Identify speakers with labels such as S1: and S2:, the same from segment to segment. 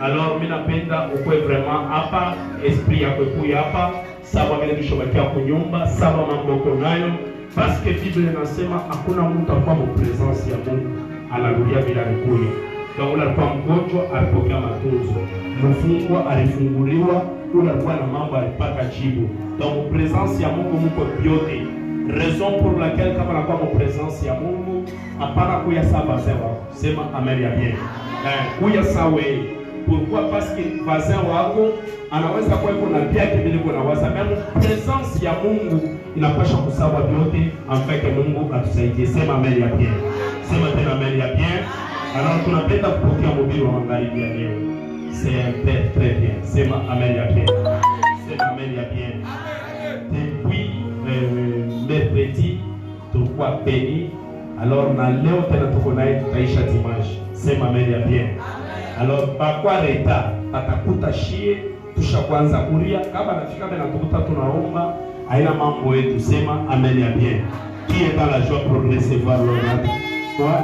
S1: Alors mimi napenda ukwe vraiment hapa, esprit yako kuya hapa, sababu vile tushobakia kunyumba, sababu mambo konayo, parce que Bible inasema hakuna mtu kwa presence ya Mungu anarudia bila kuya. Donc ule alikuwa mgonjwa alipokea matunzo, mfungwa alifunguliwa, ule alikuwa na mambo alipata jibu. Donc presence ya Mungu mko biote. Raison pour laquelle kama nakuwa mo presence ya Mungu hapana kuya saba sawa. Sema amen ya bien. Kuya sawa. Pourquoi? Parce que voisin wako anaweza kuwa na vyake bila kuna waza. Même presence ya Mungu inapasha kusawa vyote afin que Mungu atusaidie. Sema amen ya bien. Sema tena amen ya bien. Alors tunapenda kupokea mhubiri wa magharibi ya leo. C'est un père très bien. Sema amen ya bien. Sema amen ya bien. Depuis mercredi tulikuwa peni. Alors na leo tena tuko naye tutaisha dimanche. Sema amen ya bien. Alors bakwa reta atakuta shie tusha kwanza kuria kama nafika na tukuta tunaomba haina mambo yetu. Sema amen ya bien. Qui est dans la joie pour recevoir l'honneur? Toi?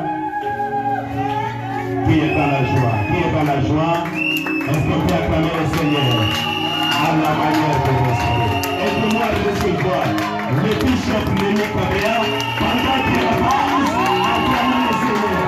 S1: Qui est dans la joie? Qui est dans la joie? Est-ce qu'on peut acclamer le Seigneur à la manière de recevoir? Aide-moi à recevoir le bishop Léo Kabea pendant qu'il avance, acclamer le Seigneur.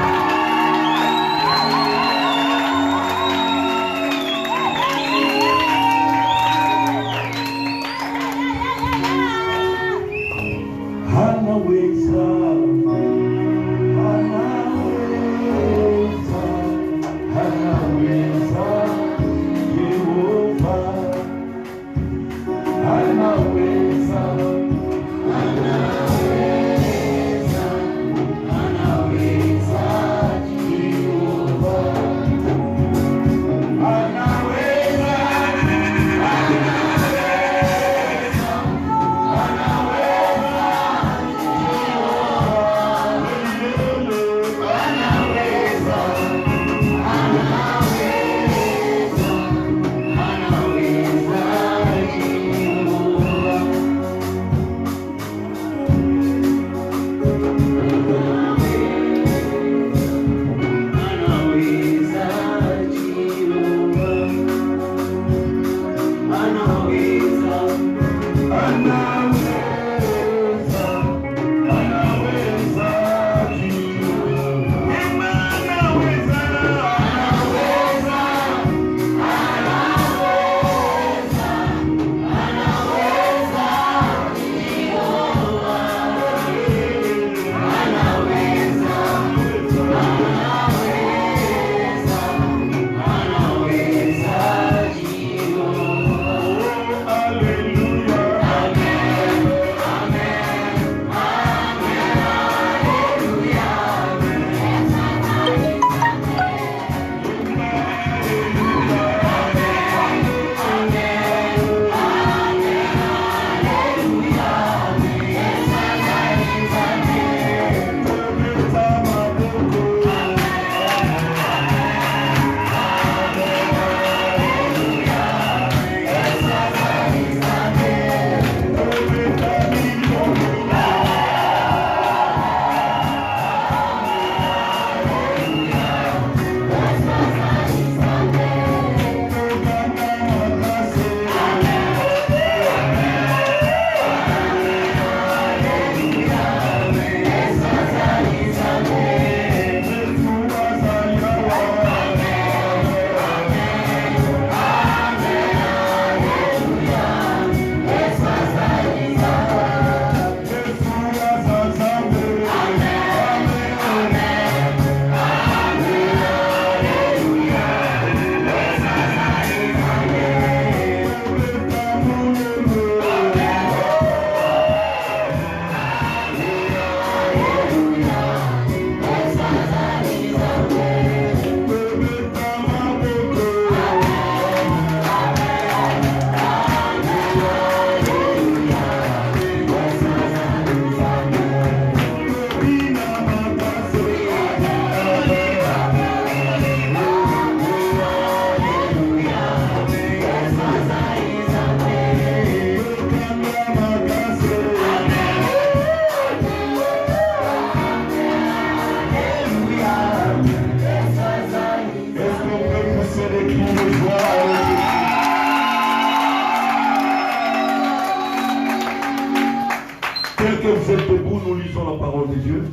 S2: vous, nous lisons la parole de Dieu.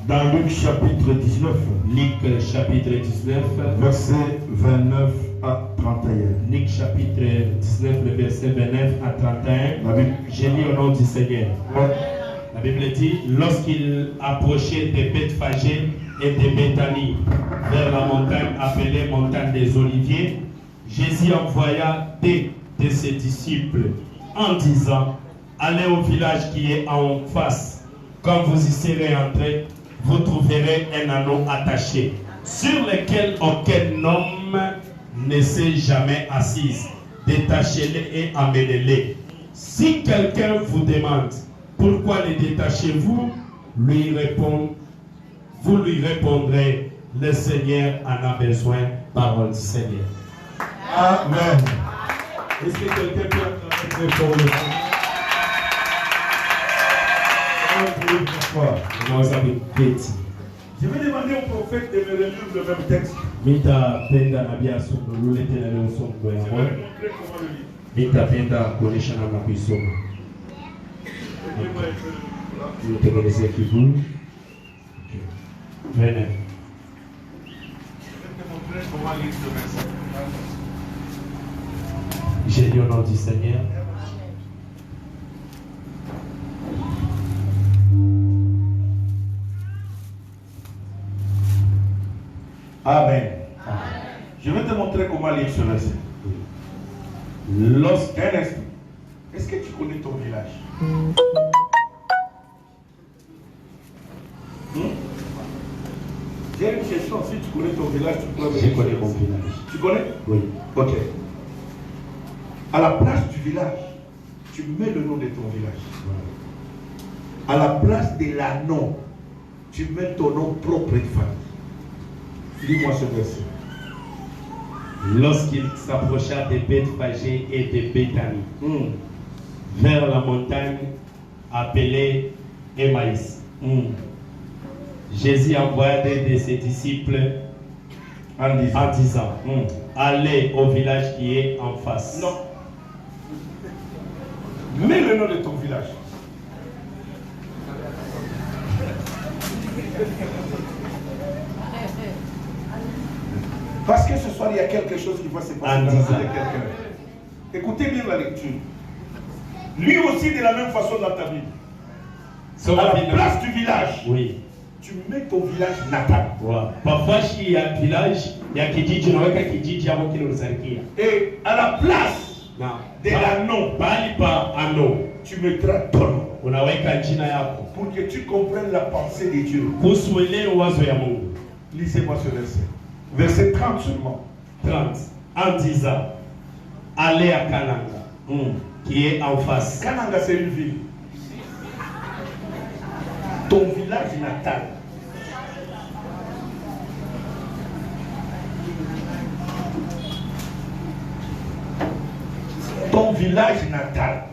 S2: Dans Luc chapitre 19.
S1: Luc chapitre 19.
S2: Verset 29 à 31.
S1: Luc chapitre 19, le verset 29 à 31. J'ai lu au nom du Seigneur.
S2: Ouais.
S1: La Bible dit, lorsqu'il approchait des Bethphage et de Béthanie vers la montagne appelée montagne des Oliviers, Jésus envoya deux de ses disciples en disant, allez au village qui est en face. Quand vous y serez entrés, vous trouverez un anneau attaché, sur lequel aucun homme ne s'est jamais assis. Détachez-le et amenez-le. Si quelqu'un vous demande pourquoi les détachez-vous, vous lui répondrez, le Seigneur en a besoin. Parole du Seigneur.
S2: Amen.
S1: Est-ce que quelqu'un peut acclamer pour le
S2: Je vais demander au prophète de me relire le même texte.
S1: Mita penda na bia somo lulete na leo somo
S2: Je vais
S1: yango.
S2: montrer comment le lire.
S1: Mita penda kuonesha namna kuisoma. Nitengenezee kivuli. Venez.
S2: Je vais te montrer comment lire ce verset.
S1: J'ai dit au nom du Seigneur.
S2: Amen. Je vais te montrer comment lire ce verset. Lorsqu'un esprit. Est-ce que tu connais ton village? J'ai une question. Si tu connais ton village, tu peux me
S1: Je connais mon village.
S2: Tu connais?
S1: Oui.
S2: Ok. À la place du village, tu mets le nom de ton village. À la place de l'anneau, tu mets ton nom propre de famille. Lis-moi ce verset.
S1: Lorsqu'il s'approcha de Bethphage et de Béthanie, vers la montagne appelée Emmaüs, Jésus envoya deux de ses disciples en disant, allez au village qui est en face.
S2: Non. Mets le nom de ton village. Parce que ce soir, il y a quelque chose qui va se passer dans la vie de quelqu'un. Écoutez bien la lecture. Lui aussi, de la même façon dans ta Bible. À la place du village,
S1: oui,
S2: tu mets ton village natal.
S1: Wow. Parfois, il y a un village, il y a kijiji, unaweka kijiji hapo kile unasarikia.
S2: Et à la place de l'anneau,
S1: bali pa anneau,
S2: tu mettras ton nom.
S1: Unaweka jina yako.
S2: Pour que tu comprennes la pensée de Dieu.
S1: Kusuelewe wazo ya Mungu.
S2: Lisez-moi ce verset. Verset 30 seulement.
S1: 30. En disant, allez à Kananga, qui est en face.
S2: Kananga, c'est une ville. Ton village natal. Ton village natal.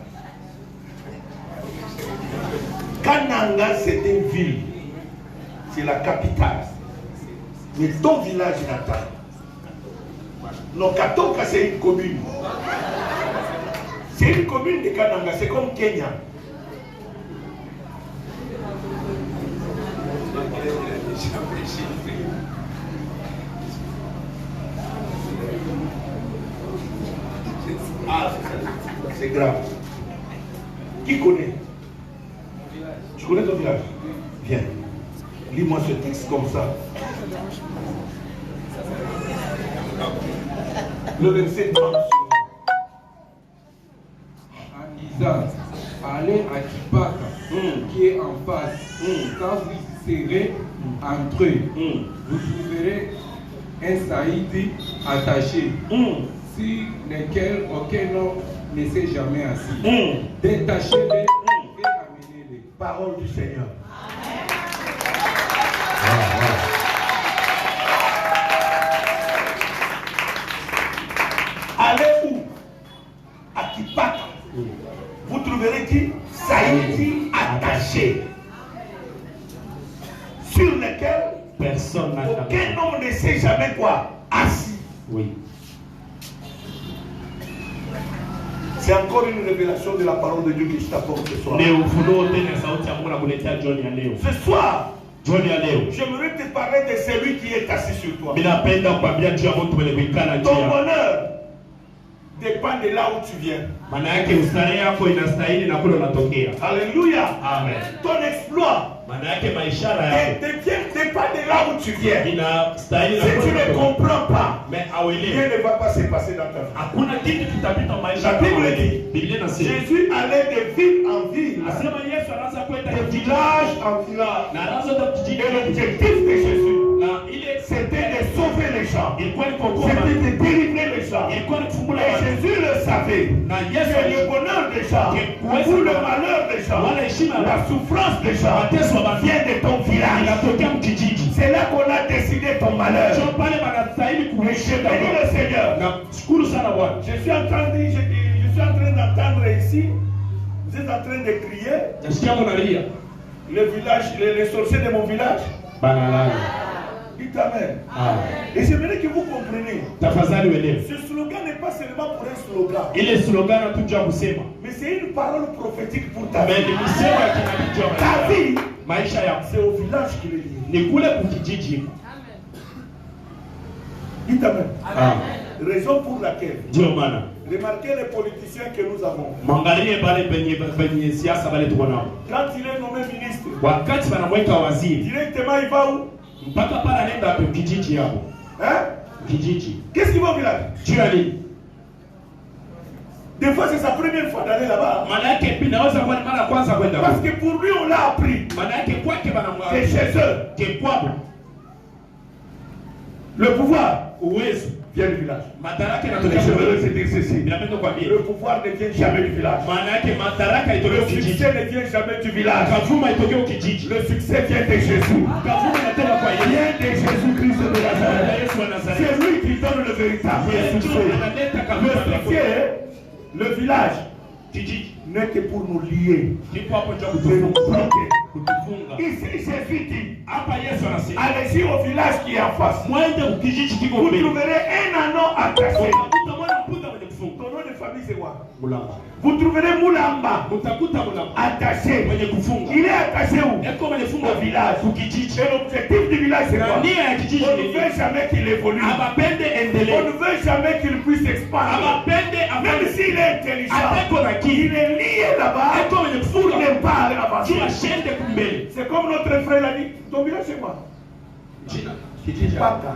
S2: Kananga, c'est une ville. C'est la capitale. Mais ton village natal. Non, Katoka, c'est une commune. C'est une commune de Kananga. C'est comme Kenya. Ah, c'est grave. Qui connaît? Tu connais ton village? Viens. Lis-moi ce texte comme ça. Le verset 30.
S3: En disant, allez à Kipaka, qui est en face. Quand vous serez entre eux, vous trouverez un saïdi attaché, sur lequel aucun homme ne s'est jamais assis. Détachez-les et amenez-les.
S2: Parole du Seigneur. Allez où? À Kipaka. Vous trouverez qui? Saïdi attaché. Sur lequel
S1: Personne n'a
S2: aucun homme ne sait jamais quoi? Assis.
S1: Oui.
S2: C'est encore une révélation de la parole de Dieu que je t'apporte ce soir. Ce soir, j'aimerais te parler de celui qui est assis sur toi. Ton bonheur dépend de là où tu viens. Alléluia.
S1: Amen.
S2: Ton exploit dépend de là où tu viens. Si tu ne comprends pas, rien ne va pas se passer dans ta vie. La Bible dit, Jésus allait de ville en ville, de village en village. Et l'objectif de Jésus, c'était de sauver les gens. C'était de délivrer les gens. Et Jésus le savait. Que le bonheur des gens, ou le malheur des gens, la souffrance des gens vient de ton village. C'est là qu'on a décidé ton malheur. Je bénis le Seigneur. Je suis en train d'entendre ici, vous êtes en train de crier. Le village, les sorciers de mon village. Dites Amen. Et j'aimerais que vous compreniez. Ce slogan n'est pas seulement pour un slogan. Mais c'est une parole prophétique pour ta vie. Ta vie, c'est au village qu'il est lié. Dites Amen. Raison pour laquelle, remarquez les politiciens que nous avons. Quand il est nommé ministre, directement il va où? Hein? Qu'est-ce qu'il va au village? Des fois c'est sa première fois d'aller là-bas. Parce que pour lui on l'a appris. C'est chez eux. Le pouvoir vient du village. Je veux te dire ceci. Le pouvoir ne vient jamais du village. Le succès ne vient jamais du village. Le succès vient de Jésus. Vient de Jésus-Christ de Nazareth. C'est lui qui donne le véritable succès. Le succès, le village, n'est que pour nous lier. Ici, Jésus dit, allez-y au village qui est en face. Vous trouverez un anneau attaché. Ton nom de famille c'est quoi? Vous trouverez Moulamba attaché. Il est attaché où? Au village. Et l'objectif du village c'est quoi? On ne veut jamais qu'il évolue. On ne veut jamais qu'il puisse expandre. Même s'il est intelligent, il est lié là-bas pour ne pas aller avancer. C'est comme notre frère l'a dit. Ton village c'est quoi? Paka.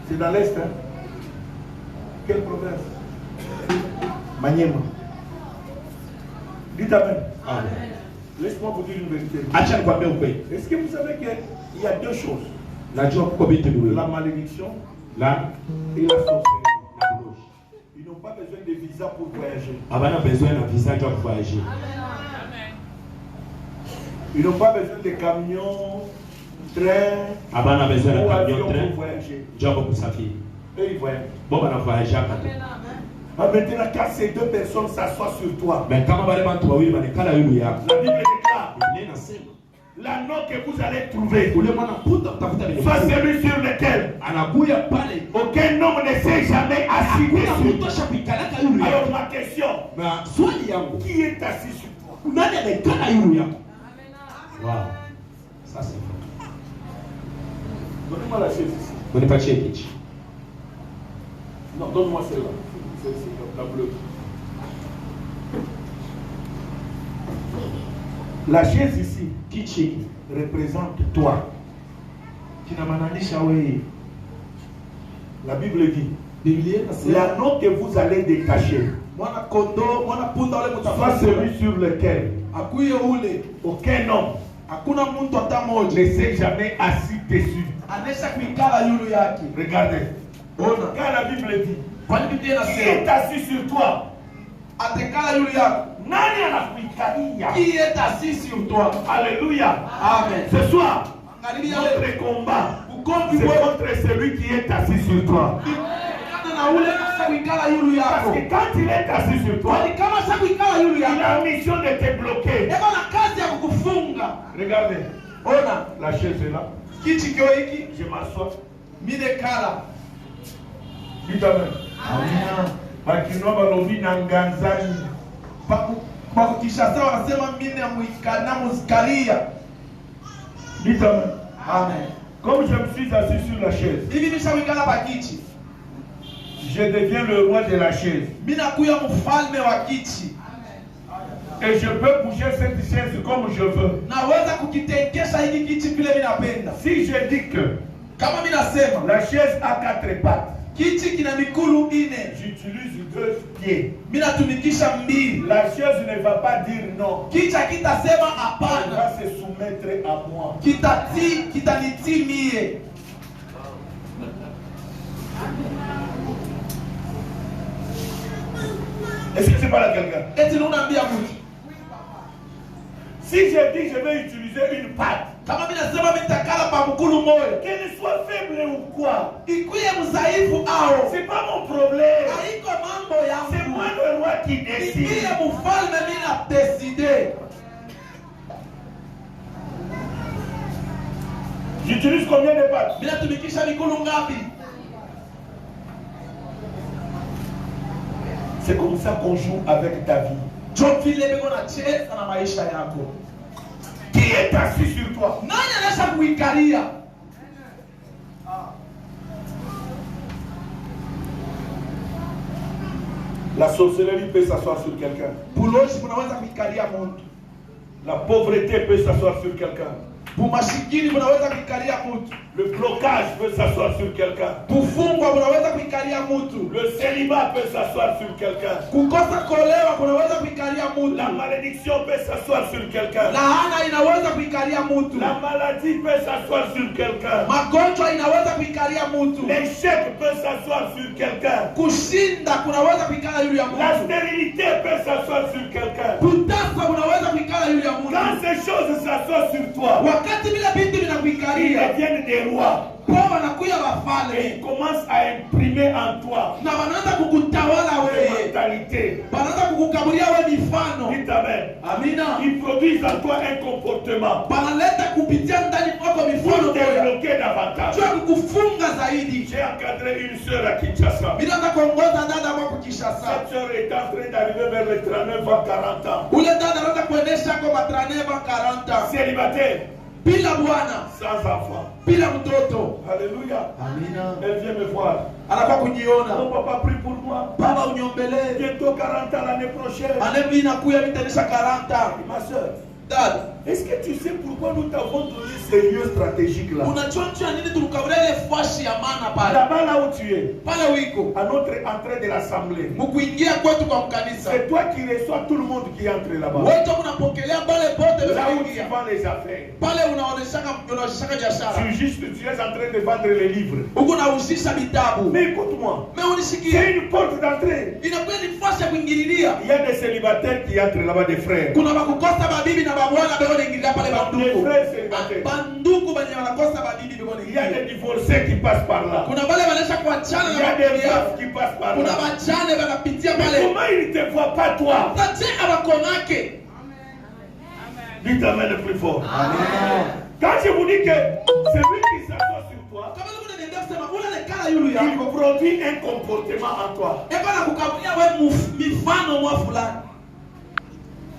S2: C'est dans l'Est, hein? Quelle province? Maniema. Dites Amen. Laisse-moi vous dire une vérité. Est-ce que vous savez qu'il y a deux choses? La malédiction et la sorcellerie. Ils n'ont pas besoin de visa pour voyager. Ils n'ont pas besoin de camions, trains ou avions pour voyager. Et ils voyagent. Maintenant, quand ces deux personnes s'assoient sur toi, la Bible déclare l'anneau que vous allez trouver, soit celui sur lequel aucun homme ne s'est jamais assis dessus. Alors ma question, qui est assis sur toi?
S1: Wow. Ça c'est vrai.
S2: Donnez-moi la chaise ici. Non, donne-moi celle-là. C'est la bleue. La chaise ici, qui représente toi. La Bible dit, l'anneau que vous allez détacher, soit celui sur lequel aucun homme ne s'est jamais assis dessus. Regardez. Quand la Bible dit, qui est assis sur toi? Qui est assis sur toi? Alléluia. Amen. Ce soir, notre combat, c'est contre celui qui est assis sur toi. Parce que quand il est assis sur toi, il a la mission de te bloquer. Regardez. La chaise est là. Je m'assois. Dites Amen. Bakinois balobi na nganzani.
S4: Bakishasa wanasema mimi na musikalia.
S2: Dites amen.
S4: Amen.
S2: Comme je me suis assis sur la chaise,
S4: Hivi nishawikala pa kiti.
S2: je deviens le roi de la chaise.
S4: Mimi nakuya mfalme wa kiti.
S2: Et je peux bouger cette chaise comme je veux.
S4: Naweza kukitenkesha hiki kiti vile mimi napenda.
S2: Si je dis que
S4: Kama mimi nasema
S2: la chaise a 4 pattes,
S4: kiti kina mikulu 4,
S2: j'utilise 2 pieds.
S4: mimi natumikisha 2.
S2: La chaise ne va pas dire non.
S4: Kicha kitasema
S2: Elle
S4: hapana.
S2: va se soumettre à moi.
S4: Kitanitii mie.
S2: Est-ce que c'est pas là quelqu'un?
S4: Eti unaambia mtu.
S2: Si je dis je vais utiliser une patte,
S4: Kama mimi nasema mimi nitakala pa mkulu moyo.
S2: qu'elle soit faible ou quoi,
S4: Ikuye mzaifu au.
S2: c'est pas mon problème.
S4: Haiko mambo
S2: C'est
S4: yangu.
S2: moi le roi qui
S4: Nikie
S2: décide.
S4: mfalme mimi na decide.
S2: J'utilise combien de pattes?
S4: Mimi natumikisha mikulu ngapi?
S2: C'est comme ça qu'on joue avec ta vie.
S4: Jo vile biko na cheza na maisha yako.
S2: Qui est assis sur toi?
S4: Nani anaweza kuikalia?
S2: La sorcellerie peut s'asseoir sur quelqu'un.
S4: Buloshi bunaweza kuikalia mtu.
S2: La pauvreté peut s'asseoir sur quelqu'un.
S4: Bumashikini bunaweza kuikalia mtu.
S2: Le blocage peut s'asseoir sur quelqu'un.
S4: Kufungwa bunaweza kuikalia mtu.
S2: Le célibat peut s'asseoir sur quelqu'un.
S4: Kukosa kuolewa kunaweza kuikalia mtu.
S2: La malédiction peut s'asseoir sur quelqu'un.
S4: Laana inaweza kuikalia mtu.
S2: La maladie peut s'asseoir sur quelqu'un.
S4: Magonjwa inaweza kuikalia mtu.
S2: L'échec peut s'asseoir sur quelqu'un.
S4: Kushinda kunaweza kuikala yule ya
S2: La
S4: mtu.
S2: stérilité peut s'asseoir sur quelqu'un.
S4: Kutasa kunaweza kuikala yule ya
S2: Quand
S4: mtu.
S2: ces choses s'assoient sur toi,
S4: Wakati bila binti
S2: ils
S4: vinakuikalia,
S2: deviennent des rois.
S4: kwa wanakuya
S2: Et
S4: wafalme
S2: ils commencent à imprimer en toi
S4: na wanaanza kukutawala
S2: des
S4: wewe.
S2: mentalités.
S4: Wanaanza kukukabulia wewe mifano.
S2: Dites amen.
S4: Amina.
S2: Ils produisent en toi un comportement
S4: Banaleta kupitia ndani mwako mifano
S2: pour te
S4: bora.
S2: bloquer davantage.
S4: Jua kukufunga zaidi.
S2: J'ai encadré une sœur à Kinshasa.
S4: Bila hata kuongoza dada wako Kinshasa.
S2: Cette sœur est en train d'arriver vers les 39 ans, 40 ans.
S4: Ule dada anaweza kuendesha kwa matraneva 40.
S2: Célibataire,
S4: Bila bwana,
S2: sans enfant.
S4: bila mtoto.
S2: Alléluia.
S4: Amina.
S2: Elle vient me voir.
S4: Anakuwa kujiona.
S2: Mon papa prie pour moi.
S4: Baba unyombelee.
S2: Bientôt 40 ans l'année prochaine.
S4: Ane inakuya vitanisha 40.
S2: Ma soeur,
S4: Dada,
S2: est-ce que tu sais pourquoi nous t'avons donné ces lieux stratégiques là?
S4: unajua nini tulikabulia ile fashi ya maana pale?
S2: Là-bas, là où tu es,
S4: Pale wiko.
S2: à notre entrée de l'assemblée,
S4: Mkuingia kwetu kwa mkanisa.
S2: c'est toi qui reçois tout le monde qui entre là-bas.
S4: Wote unapokelea pale pote
S2: Là où tu
S4: wanaingia.
S2: vends les affaires.
S4: Pale unaoneshaka biashara.
S2: Tu es en train de vendre les livres.
S4: Huko unahusisha vitabu.
S2: Mais écoute-moi,
S4: Mimi unisikie.
S2: c'est une porte d'entrée.
S4: Inakuwa ni fashi ya kuingililia.
S2: Il y a des célibataires qui entrent là-bas, des frères.
S4: Kuna bakukosa babibi na babwana bego naingilia pale
S2: Les
S4: banduku.
S2: frères célibataires.
S4: Banduku banye wanakosa babibi bego
S2: Il y a
S4: naingilia.
S2: des divorcés qui passent par là.
S4: Kuna wale wanaisha kuachana
S2: Il y
S4: na
S2: a des
S4: mabibi yao.
S2: veufs qui passent par
S4: Kuna
S2: là.
S4: wachane wanapitia
S2: Mais
S4: pale.
S2: comment ils ne te voient pas toi?
S4: Tache abakonake.
S2: Dites amen le plus fort.
S4: Amen.
S2: Quand je vous dis que celui qui s'assoit sur toi,
S4: Kama niko niambia kusema ule nekala yulu
S2: il
S4: yako.
S2: produit un comportement en toi.
S4: Eko na kukabulia we mifano mwa fulani.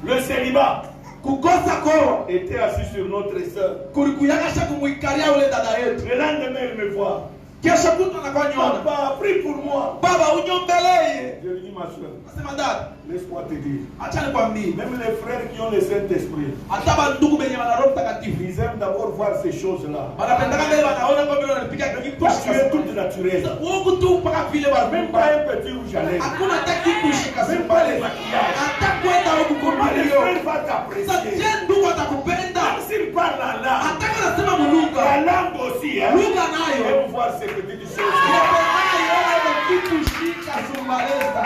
S2: Le célibat
S4: Kukosa koa.
S2: était assis sur notre sœur.
S4: Kulikuyakasha kumwikalia ule dada yetu.
S2: Le lendemain, il me voit.
S4: Kesho kutu anakuwa nyona.
S2: Papa, prie pour moi.
S4: Baba unyombelee.
S2: Je lui dis, ma soeur,
S4: Nasema dada,
S2: laisse-moi te dire.
S4: acha nikwambie.
S2: Même les frères qui ont le Saint-Esprit,
S4: Hata bandugu benye wana Roho Mtakatifu.
S2: ils aiment d'abord voir ces choses-là.
S4: Wanapendaka mbele wanaona kwa vile wanapiga kitu
S2: Toi, tu es
S4: shika.
S2: toute naturelle.
S4: Mungu tu mpaka vile
S2: Même
S4: wanapenda.
S2: pas un petit rouge à lèvres.
S4: Hakuna hata kitu shika
S2: Même pas les
S4: sipale.
S2: maquillages.
S4: Hata kwenda huko
S2: Comment les
S4: kumbilio.
S2: frères vont
S4: Sasa
S2: t'apprécier?
S4: je ndugu atakupenda.
S2: Même s'ils parlent en langue,
S4: Hata kama nasema
S2: la
S4: muluka.
S2: langue aussi, hein.
S4: Lugha nayo.
S2: Ils voir ce que dit ce
S4: Inapendayo wewe kitu shika sumbaleza.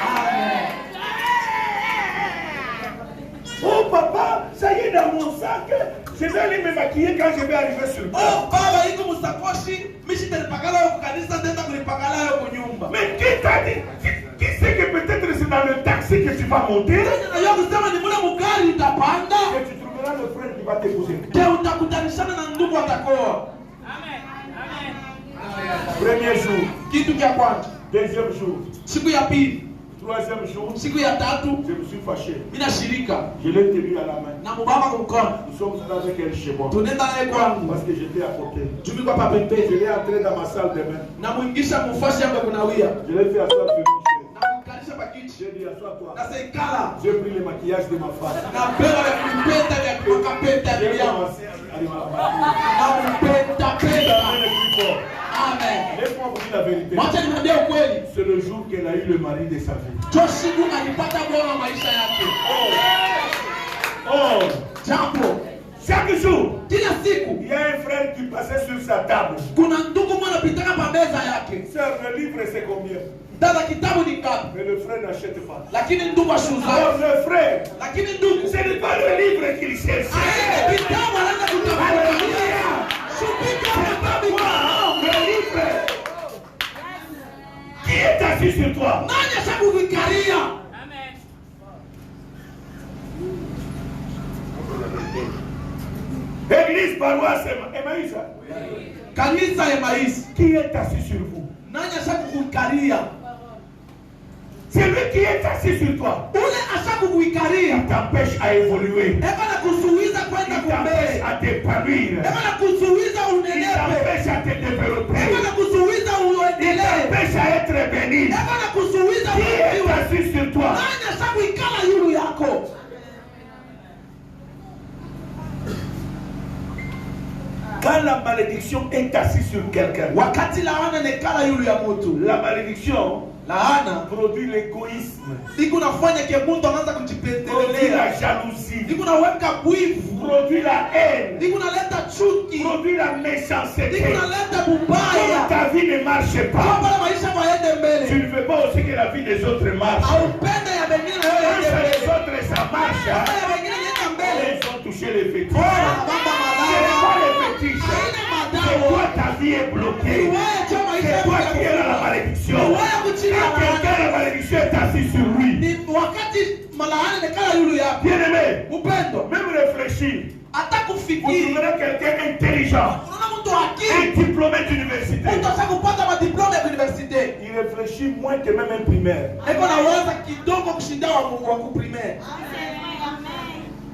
S4: Amen.
S2: Oh papa, ça y est dans mon sac. Je vais aller me maquiller quand je vais arriver sur place.
S4: Oh baba iko musakoshi, mishi nilipakala huko kanisa tena kulipakala huko nyumba.
S2: Mais qui t'a dit? Qui sait que peut-être c'est dans le taxi que tu vas monter?
S4: Najua kusema ni mule mugari utapanda.
S2: Et tu trouveras le frère qui va t'épouser.
S4: Je utakutanishana na ndugu atakoa.
S2: Premier jour.
S4: Kitu cha kwanza.
S2: Deuxième jour.
S4: Siku ya pili.
S2: Troisième jour.
S4: Siku ya tatu.
S2: Je me suis fâché.
S4: Mina shirika.
S2: Je l'ai tenu à la main.
S4: Na mubaba kumkono.
S2: Nous sommes allés avec elle chez moi.
S4: Tunaenda naye kwangu.
S2: Parce que j'étais à côté.
S4: Tulikuwa hapa pembeni.
S2: Je l'ai entré dans ma salle de bain.
S4: Na muingisha mufasi yangu kunawia.
S2: Je l'ai fait asseoir sur Michel.
S4: Na kumkalisha pakiti.
S2: J'ai dit assois-toi.
S4: Na sekala.
S2: J'ai pris le maquillage de ma femme.
S4: Na bela ya kupenda ya kupenda
S2: J'ai
S4: ya.
S2: commencé à aller à la maquiller.
S4: Na kupenda penda.
S2: Elle est plus fort.
S4: Amen.
S2: Laisse-moi vous dire la vérité.
S4: Wacha niambie ukweli.
S2: C'est le jour qu'elle a eu le mari de sa vie.
S4: Josiku alipata bwana maisha yake.
S2: Oh,
S4: Jambo.
S2: chaque jour,
S4: Kila siku
S2: il y a un frère qui passait sur sa table.
S4: kuna ndugu mmoja pitaka pa meza yake.
S2: Sœur, le livre c'est combien?
S4: Dada kitabu ni ngapi?
S2: Mais le frère n'achète pas.
S4: Lakini ndugu ashuza.
S2: Alors le frère,
S4: Lakini ndugu
S2: ce n'est pas le livre qu'il cherche.
S4: aende kitabu anaenda kutafuta. Shupika kitabu kwa.
S2: Le livre. Qui est assis sur toi?
S4: Nani ashakufikiria?
S2: Église, paroisse, Emmaüs.
S4: Kanisa ya maisha.
S2: Qui est assis sur vous?
S4: Nani ashakufikiria?
S2: C'est lui qui est assis sur toi.
S4: Ule ashakufikiria.
S2: Il t'empêche à évoluer.
S4: Eba na kuzuiza kwenda
S2: Il t'empêche
S4: kumbele.
S2: à t'épanouir.
S4: Eba na kuzuiza
S2: Il
S4: unenepe.
S2: t'empêche à te développer.
S4: Eba na kuzuiza
S2: Il
S4: uendelee.
S2: t'empêche à être béni.
S4: Eba na kuzuiza
S2: Qui est
S4: ubarikiwe.
S2: assis sur toi?
S4: Nani ashakuikala yulu yako?
S2: Quand la malédiction est assise sur quelqu'un,
S4: Wakati laana nekala yulu ya mtu.
S2: la malédiction
S4: Laana
S2: produit l'égoïsme,
S4: iko nafanya ke mtu anaanza
S2: produit
S4: kujipendelea.
S2: la jalousie,
S4: Iko naweka bwivu.
S2: produit la haine,
S4: Iko naleta chuki.
S2: produit la méchanceté.
S4: Iko naleta
S2: Quand
S4: bubaya.
S2: ta vie ne marche
S4: Kwa
S2: pas,
S4: pale maisha yaende
S2: tu
S4: mbele.
S2: ne veux pas aussi que la vie des autres marche.
S4: Aupende ya wengine na wewe
S2: Quand
S4: yaende
S2: les
S4: mbele.
S2: autres ça marche,
S4: Kama ya wengine yenda mbele.
S2: ils ont touché les fétiches.
S4: Bora baba
S2: Ce n'est pas
S4: madao.
S2: les fétiches.
S4: Haina
S2: C'est
S4: madao.
S2: toi, ta vie est bloquée.
S4: Kiwaya cha maisha
S2: C'est
S4: yako
S2: toi qui es dans la
S4: ya
S2: malédiction.
S4: Kiwaya kuchini
S2: Quand
S4: na
S2: quelqu'un
S4: laana.
S2: la malédiction est assis sur lui,
S4: Ni wakati malaana nekala yulu yako.
S2: bien aimé,
S4: Upendo.
S2: même réfléchir.
S4: Hata
S2: Vous
S4: kufikiri.
S2: trouverez quelqu'un intelligent,
S4: Unaona mtu akili.
S2: un diplômé d'université.
S4: Mtu asha kupata madiploma ya universite.
S2: Il réfléchit moins que même un primaire.
S4: Eko na waza kidogo kushinda wa kuprimaire.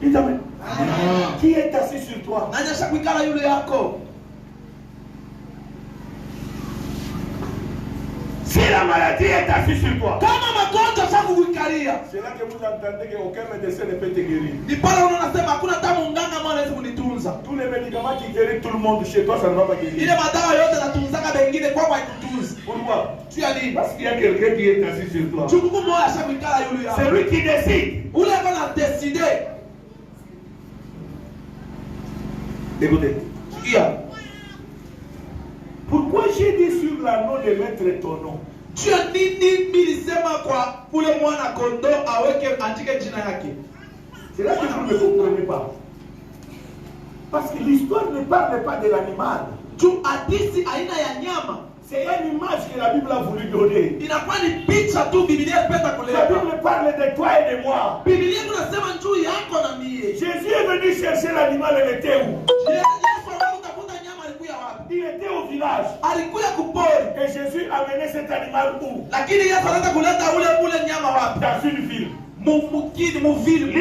S2: Dites amen. Qui est assis sur toi?
S4: Nani asha kuikala yule yako?
S2: Si la maladie est assise sur toi,
S4: Kama magonjwa asha kukuikalia.
S2: c'est là que vous entendez qu'aucun médecin ne peut te guérir.
S4: Ni pale unasema hakuna hata munganga ambaye anaweza kunitunza.
S2: Tous les médicaments qui guérissent tout le monde, chez toi, ça ne va pas guérir.
S4: Ile madawa yote natunzaka bengine kwa haikutunzi.
S2: Pourquoi?
S4: Tu ya nini?
S2: Parce qu'il y a quelqu'un qui est assis sur toi.
S4: Chukuku moja asha kuikala yule
S2: C'est
S4: yako.
S2: lui qui décide.
S4: Ule eko na decide.
S2: Écoutez.
S4: Sikia.
S2: Pourquoi j'ai dit sur l'anneau de mettre ton nom?
S4: Juu ya nini nilisema kwa ule mwana kondo aweke andike jina yake?
S2: C'est là que vous ne comprenez pas. Parce que l'histoire ne parle pas de l'animal.
S4: Juu hadithi aina ya nyama
S2: C'est une image que la Bible a voulu donner.
S4: inakuwa ni picha tu Biblia ipenda
S2: La
S4: kuleta.
S2: Bible parle de toi et de moi.
S4: Biblia tunasema juu yako na mie.
S2: Jésus est venu chercher l'animal, elle était où?
S4: Yesu anakuta nyama alikuya wapi?
S2: Il était au village.
S4: Alikuya kupori.
S2: Et Jésus a mené cet animal où?
S4: Lakini Yesu anaanza kuleta ule nyama wapi?
S2: Dans une ville.
S4: Mukini muvili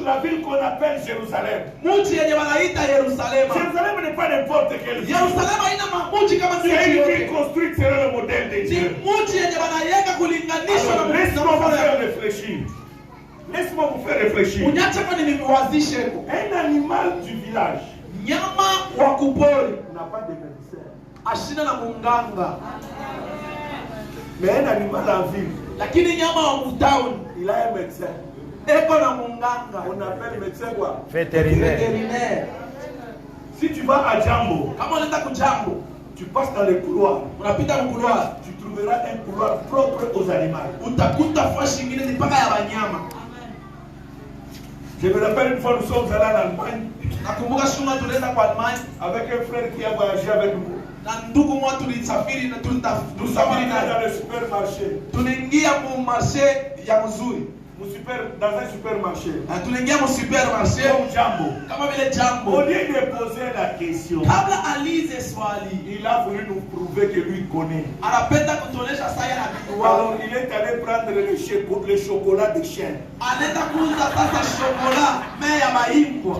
S2: La ville qu'on appelle Jérusalem.
S4: muji yenye wanaita Yerusalema.
S2: Jérusalem n'est pas n'importe quelle ville.
S4: Yerusalema haina mamuji kama
S2: C'est une
S4: sisi.
S2: ville construite selon le modèle de
S4: Ni
S2: Dieu.
S4: muji yenye wanaiweka kulinganishwa
S2: Alors,
S4: na
S2: laisse-moi vous
S4: Mungu.
S2: faire réfléchir. Laisse-moi vous faire réfléchir.
S4: Unyacha kwa nimiwazishe ko.
S2: Un animal du village
S4: Nyama wa kupori
S2: n'a pas de médecin.
S4: ashina na munganga.
S2: Mais un animal en ville,
S4: Lakini nyama wa mutauni
S2: il a un médecin.
S4: eko na munganga.
S2: On appelle le médecin quoi?
S4: Veterinaire.
S2: Si tu vas à Djambo,
S4: Kama unaenda kujambo,
S2: tu passes dans les couloirs,
S4: unapita mkulwa,
S2: tu trouveras un couloir propre aux animaux.
S4: utakuta fashi ingine ni paka ya wanyama.
S2: Je me rappelle une fois, nous sommes allés en Allemagne
S4: Nakumbuka shuma tulienda kwa Almanya
S2: avec un frère qui a voyagé avec nous.
S4: na ndugu mwa tulisafiri na
S2: Nous sommes
S4: tulisafiri
S2: allés
S4: naye.
S2: dans le supermarché.
S4: Tuliingia mu marshe ya mzuri.
S2: Dans un supermarché.
S4: tunaingia mu supermarché
S2: Au Jambo.
S4: kama vile
S2: Au
S4: jambo.
S2: lieu de poser la question,
S4: Kabla alize swali,
S2: il a voulu nous prouver que lui connaît.
S4: anapenda kutuonesha saya na bibi
S2: Alors
S4: wao.
S2: il est allé prendre le chocolat de chien.
S4: Anaenda kuuza sasa shokola me ya maimbwa.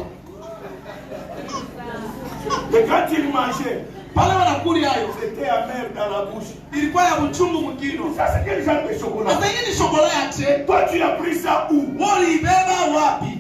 S2: Et quand il mangeait,
S4: Pale wanakuli hayo,
S2: c'était amer dans la bouche.
S4: ilikuwa ya uchungu mkino.
S2: Ça c'est quel genre de chocolat?
S4: Sasa hii ni shokola ya che.
S2: Toi tu as pris ça où?
S4: Ulibeba wapi?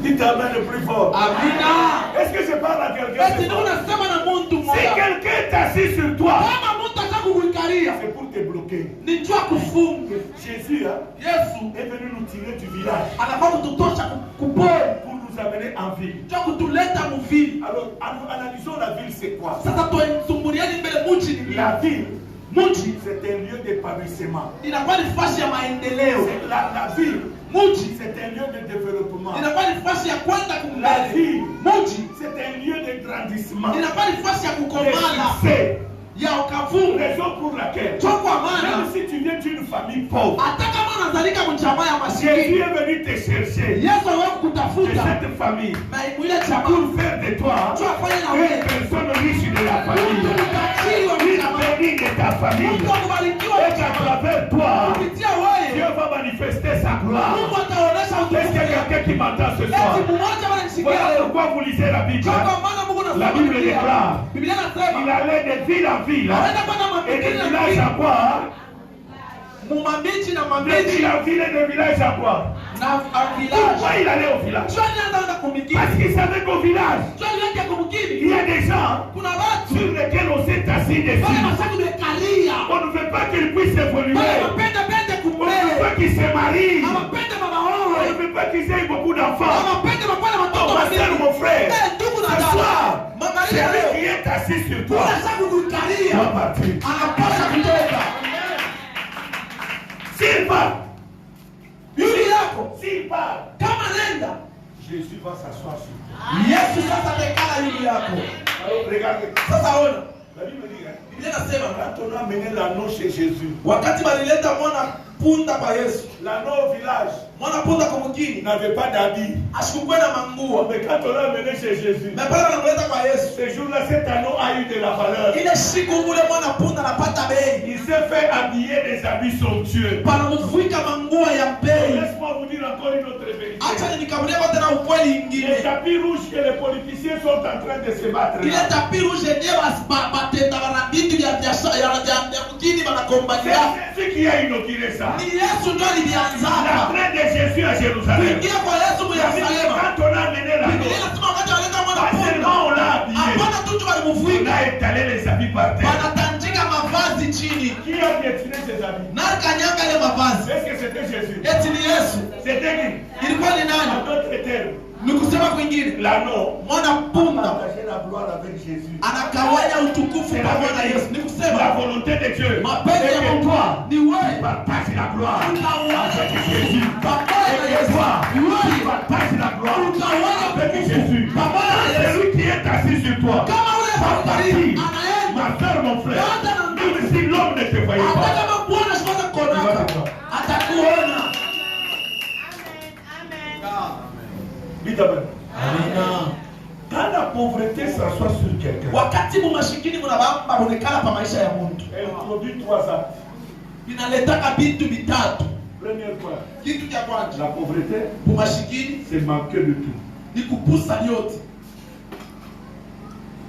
S2: Dites amen le plus fort.
S4: Amina.
S2: Est-ce que je parle à quelqu'un?
S4: Eti ndio unasema na mtu
S2: Si
S4: mmoja.
S2: quelqu'un est assis sur toi,
S4: Kama mtu ataka kukuikalia,
S2: c'est pour te bloquer.
S4: ni njoo kufunge.
S2: Jésus hein,
S4: Yesu
S2: est venu nous tirer du village
S4: anafaa kututosha kupori,
S2: pour nous amener en ville.
S4: njoo kutuleta muvili.
S2: Alors, analysons la ville, c'est quoi?
S4: Sasa tuensumbuliani mbele muji ni nini?
S2: La ville,
S4: Muji
S2: c'est un lieu d'épanouissement.
S4: inakuwa ni fasi ya maendeleo.
S2: La ville,
S4: Muji
S2: c'est un lieu de développement.
S4: inakuwa ni fasi ya kwenda
S2: La
S4: kumbele.
S2: ville,
S4: Muji
S2: c'est un lieu de grandissement.
S4: inakuwa ni fasi ya
S2: Le
S4: kukomala
S2: succès,
S4: ya ukafunga.
S2: raison pour laquelle,
S4: Njoo kwa
S2: même
S4: maana
S2: si tu viens d'une famille pauvre,
S4: hata kama unazalika mchama ya
S2: Jésus
S4: masikini,
S2: est venu te chercher
S4: Yesu awe
S2: de
S4: kutafuta
S2: cette famille
S4: na imwile chama
S2: pour faire de toi
S4: njoo afanye na
S2: une
S4: wewe
S2: personne riche de la
S4: mtu
S2: famille,
S4: utajiri wa
S2: une
S4: mchama,
S2: bénie de ta famille.
S4: mtu wa kubarikiwa
S2: Et
S4: wa
S2: qu'à
S4: mchama.
S2: travers toi,
S4: Kupitia
S2: Dieu
S4: wewe
S2: va manifester sa gloire.
S4: Mungu ataonesha
S2: Est-ce qu'il y a
S4: utukufu.
S2: quelqu'un qui m'entend ce soir?
S4: Eti mmoja wananisikia
S2: Voilà
S4: leo.
S2: pourquoi vous lisez la Bible.
S4: Njoo kwa maana Mungu
S2: La
S4: anasema
S2: Bible
S4: Biblia.
S2: déclare,
S4: Biblia
S2: il
S4: inasema
S2: allait de ville en ville
S4: anaenda kwenda
S2: et de
S4: mabikini na
S2: village à quoi?
S4: mumambichi na
S2: De
S4: mambichi
S2: ville en ville et de village à quoi?
S4: na
S2: Pourquoi
S4: village.
S2: il allait au village?
S4: Njoo anaenda kumikini.
S2: Parce qu'il savait qu'au village,
S4: Njoo alienda
S2: il
S4: kumikini.
S2: y a des gens
S4: Kuna watu
S2: sur lesquels on s'est assis
S4: wale
S2: dessus.
S4: mashaku bekalia.
S2: On ne veut pas qu'ils puissent évoluer.
S4: Wale mapende pende
S2: On ne veut
S4: kumlele.
S2: pas qu'ils se marient.
S4: Amapende baba
S2: On
S4: wewe.
S2: ne veut pas qu'ils aient beaucoup d'enfants.
S4: Amapende mapana
S2: Oh,
S4: watoto
S2: ma soeur,
S4: wawili.
S2: mon frère,
S4: Ndugu na
S2: ce
S4: dada.
S2: soir,
S4: Magharibi
S2: celui
S4: leo.
S2: qui est assis sur toi
S4: Unashaku kukalia.
S2: doit partir.
S4: Anapasha kutoka.
S2: S'il part,
S4: Yule yako
S2: s'il part,
S4: kama nenda.
S2: Jésus va s'asseoir sur toi.
S4: Yesu sasa atakala yule yako.
S2: Alors, regardez.
S4: Sasa ona.
S2: La Bible dit, hein,
S4: Biblia inasema
S2: quand on a amené l'anneau chez Jésus,
S4: wakati balileta mwana punda kwa Yesu,
S2: l'anneau au village,
S4: mwana punda kwa
S2: il
S4: mgini,
S2: n'avait pas d'habit.
S4: ashikukwe na manguo.
S2: Mais quand on l'a amené chez Jésus,
S4: Na pale wanamleta kwa Yesu.
S2: ce jour-là, cet anneau a eu de la valeur.
S4: Ile siku ule mwana punda anapata bei.
S2: Il s'est fait habiller des habits somptueux.
S4: Panamfuika manguo ya bei.
S2: Laisse-moi vous dire encore une autre vérité.
S4: Acha nikamulia kwa tena ukweli
S2: Les
S4: ingine.
S2: tapis rouges que les politiciens sont en train de se battre.
S4: Ile
S2: là.
S4: tapi rouge yenyewe batenda bana vitu vya biashara ya mjini banakombania.
S2: C'est ce qui a inauguré ça.
S4: Ni Yesu ndio alianza.
S2: L'entrée de Jésus à Jérusalem.
S4: Kuingia kwa Yesu mu Yerusalemu.
S2: Quand on a amené la
S4: Biblia inasema wakati wanaleta mwana
S2: pas
S4: punda.
S2: seulement on l'a habillé,
S4: Hapana tu
S2: on
S4: walimfuika.
S2: a étalé les habits par terre.
S4: Wanatandika mavazi chini.
S2: Qui a piétiné ces habits?
S4: Na kanyanga ile mavazi.
S2: Est-ce que c'était Jésus?
S4: Eti ni Yesu.
S2: C'était qui?
S4: Ilikuwa ni
S2: En
S4: nani?
S2: d'autres termes,
S4: Ni kusema kwingine.
S2: l'anneau
S4: Mwana
S2: a
S4: punda
S2: partagé la gloire avec Jésus.
S4: anakawanya utukufu
S2: C'est la
S4: pamoja na Yesu. Ni
S2: La
S4: kusema
S2: volonté de Dieu.
S4: mapenzi ya
S2: Et que
S4: Mungu
S2: toi,
S4: ni wewe.
S2: partage la gloire
S4: Ukawanya
S2: avec Jésus.
S4: pamoja na
S2: Et que
S4: Yesu.
S2: toi,
S4: Ni wewe.
S2: partage la gloire
S4: Ukawanya
S2: avec Jésus.
S4: pamoja na Yesu.
S2: Celui qui est assis sur toi,
S4: Kama ule
S2: va
S4: fakari
S2: partir.
S4: anaenda.
S2: Ma soeur, mon frère,
S4: Hata na ndugu.
S2: même si l'homme ne te voyait
S4: Hata
S2: pas,
S4: kama Bwana shikona konaka. Atakuona.
S2: dites amen.
S4: Amina.
S2: Quand la pauvreté s'assoit sur quelqu'un,
S4: Wakati mumashikini munabamba bonekana pa maisha ya mtu.
S2: elle produit trois actes.
S4: Inaletaka vitu vitatu.
S2: Première fois,
S4: Kitu cha kwanza,
S2: la pauvreté,
S4: mumashikini
S2: c'est manquer de tout.
S4: ni kupusa yote.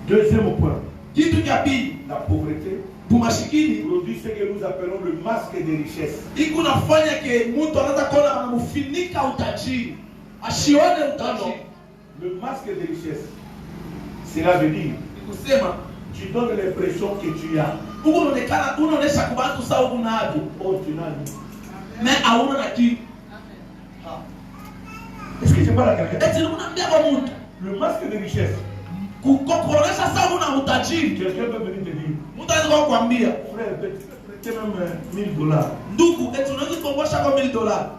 S2: Deuxième point,
S4: Kitu cha pili,
S2: la pauvreté
S4: mumashikini
S2: produit ce que nous appelons le masque des richesses.
S4: iko nafanya ke mtu anaweza kuona anamufinika utajiri. Asione utajiri.
S2: Le masque des richesses, cela veut dire,
S4: Ni kusema
S2: tu donnes l'impression que tu as.
S4: huko unaonekana unaonesha kwa watu sawa unavyo.
S2: Oh, tu n'as rien.
S4: Na hauna na kitu.
S2: Est-ce que je parle à quelqu'un?
S4: Eti unamwambia kwa mtu
S2: Le masque des richesses,
S4: kukokoresha sawa una utajiri.
S2: quelqu'un peut venir te dire,
S4: Mtu anaweza kukwambia,
S2: frère, prêtez même $1000.
S4: ndugu, eti unaweza kuongosha kwa $1000.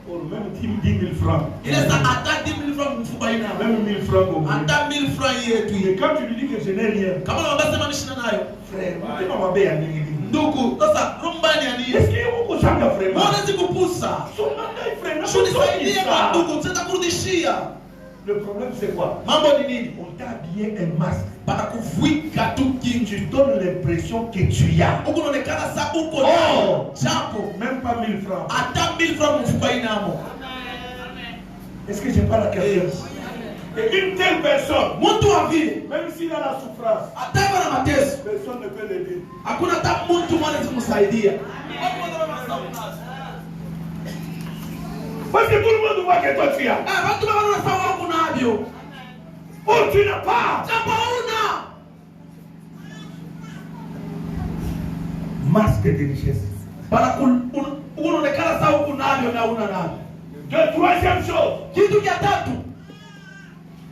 S2: même 10 000 francs.
S4: Ile sa hata 10,000 francs mfuko ina.
S2: Même 1000 francs au moins.
S4: Hata 1000 francs yetu.
S2: Et quand tu lui dis que je n'ai rien,
S4: Kama unasema nishina nayo.
S2: frère, tu m'as mabé à nini?
S4: Ndugu, sasa rumbani ya nini?
S2: Est-ce qu'il y a beaucoup de gens vraiment?
S4: Mbona zikupusa?
S2: Son mandat, frère,
S4: Tunisaidia kwa ndugu, tutakurudishia.
S2: Le problème c'est quoi?
S4: Mambo ni nini?
S2: On t'a habillé un masque.
S4: Panakuvuika tu kingi.
S2: Tu donnes l'impression que tu y as.
S4: Huko unaonekana saa uko
S2: Oh!
S4: nayo. Japo
S2: Même pas 1000 francs.
S4: hata 1000 francs mfuko inamo.
S2: Est-ce que je parle à quelqu'un? Et une telle personne,
S4: Mtu wa vile
S2: même s'il a la souffrance,
S4: hata na mateso,
S2: personne ne peut l'aider.
S4: hakuna hata mtu mmoja kumsaidia.
S2: Parce que tout le monde voit que toi tu as.
S4: Watu kama wanasawa kunavyo.
S2: Oh, tu n'as pas.
S4: Japo una
S2: Masque de richesse.
S4: bana unaonekana sawa kunavyo na una navyo.
S2: De troisième chose,
S4: Kitu cha tatu,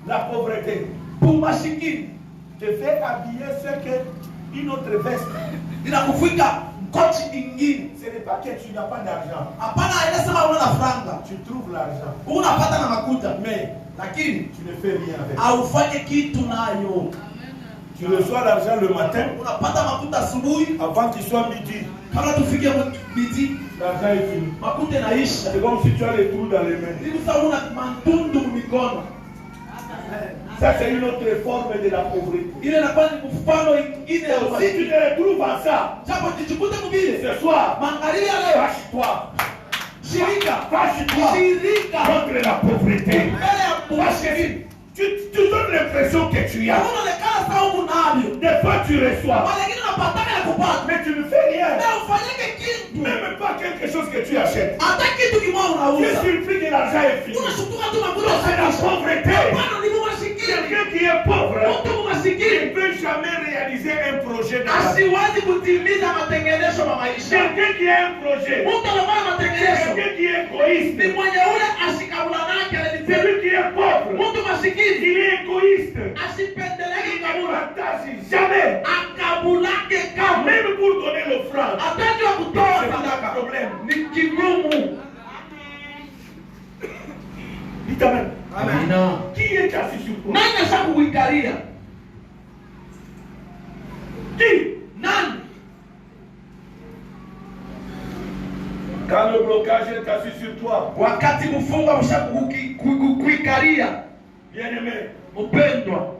S2: la pauvreté.
S4: umasikini
S2: Te fait habiller ce que une autre veste.
S4: inakufuika mkochi ingine.
S2: Ce n'est pas que tu n'as pas d'argent.
S4: Hapana, inasema una franga,
S2: Tu trouves l'argent.
S4: unapata na makuta,
S2: Mais
S4: lakini
S2: tu ne fais rien avec.
S4: haufanye kitu nayo.
S2: Tu reçois l'argent le matin
S4: Unapata makuta asubuhi,
S2: avant qu'il soit midi.
S4: kabla tufike midi,
S2: L'argent est fini.
S4: makuta inaisha.
S2: C'est comme si tu as les trous dans les mains.
S4: Hivi sasa una mantundu mikono.
S2: Ça, c'est une autre forme de la pauvreté.
S4: Ile inakuwa ni mfano ingine ya
S2: Si tu
S4: umasikini.
S2: te retrouves en ça,
S4: Japo jichukute mvile.
S2: ce soir,
S4: Maangalia leo.
S2: fâche-toi.
S4: Shirika.
S2: Fâche-toi
S4: Shirika.
S2: contre la pauvreté.
S4: Mbele ya
S2: Parce
S4: umasikini.
S2: que tu donnes l'impression que tu as.
S4: Unaonekana sawa unavyo.
S2: Des fois, tu reçois.
S4: Wale wengine wanapatana ya kupata.
S2: Mais tu ne fais rien.
S4: Na ufanyike kitu.
S2: Même pas quelque chose que tu achètes.
S4: Hata kitu kimoja
S2: Tu
S4: unauza.
S2: es surpris que l'argent est fini.
S4: Unashutuka tu makuta
S2: C'est la
S4: usafisha.
S2: pauvreté.
S4: Hapana, ni umasikini.
S2: Quelqu'un qui est pauvre,
S4: Mtu
S2: il
S4: umasikini
S2: ne peut jamais réaliser un projet dans la vie.
S4: asiwezi kutimiza matengenezo ya maisha.
S2: Quelqu'un qui a un projet,
S4: Mtu anafanya matengenezo
S2: quelqu'un qui est égoïste,
S4: ni mwenye ule asikabulanake ananipenda.
S2: celui qui est pauvre,
S4: Mtu masikini
S2: il est égoïste.
S4: asipendeleke
S2: Il ne
S4: kabula,
S2: partage jamais.
S4: akabulake kamwe.
S2: Même pour donner l'offrande.
S4: Ataki wa kutoa
S2: C'est un
S4: sadaka
S2: problème.
S4: ni kigumu.
S2: Dites Amen.
S4: Amina.
S2: Qui est assis sur toi?
S4: Nani ashakuikalia?
S2: Qui?
S4: Nani?
S2: Quand le blocage est assis sur toi,
S4: Wakati kufunga ushakuikalia,
S2: bien-aimé,
S4: upendwa.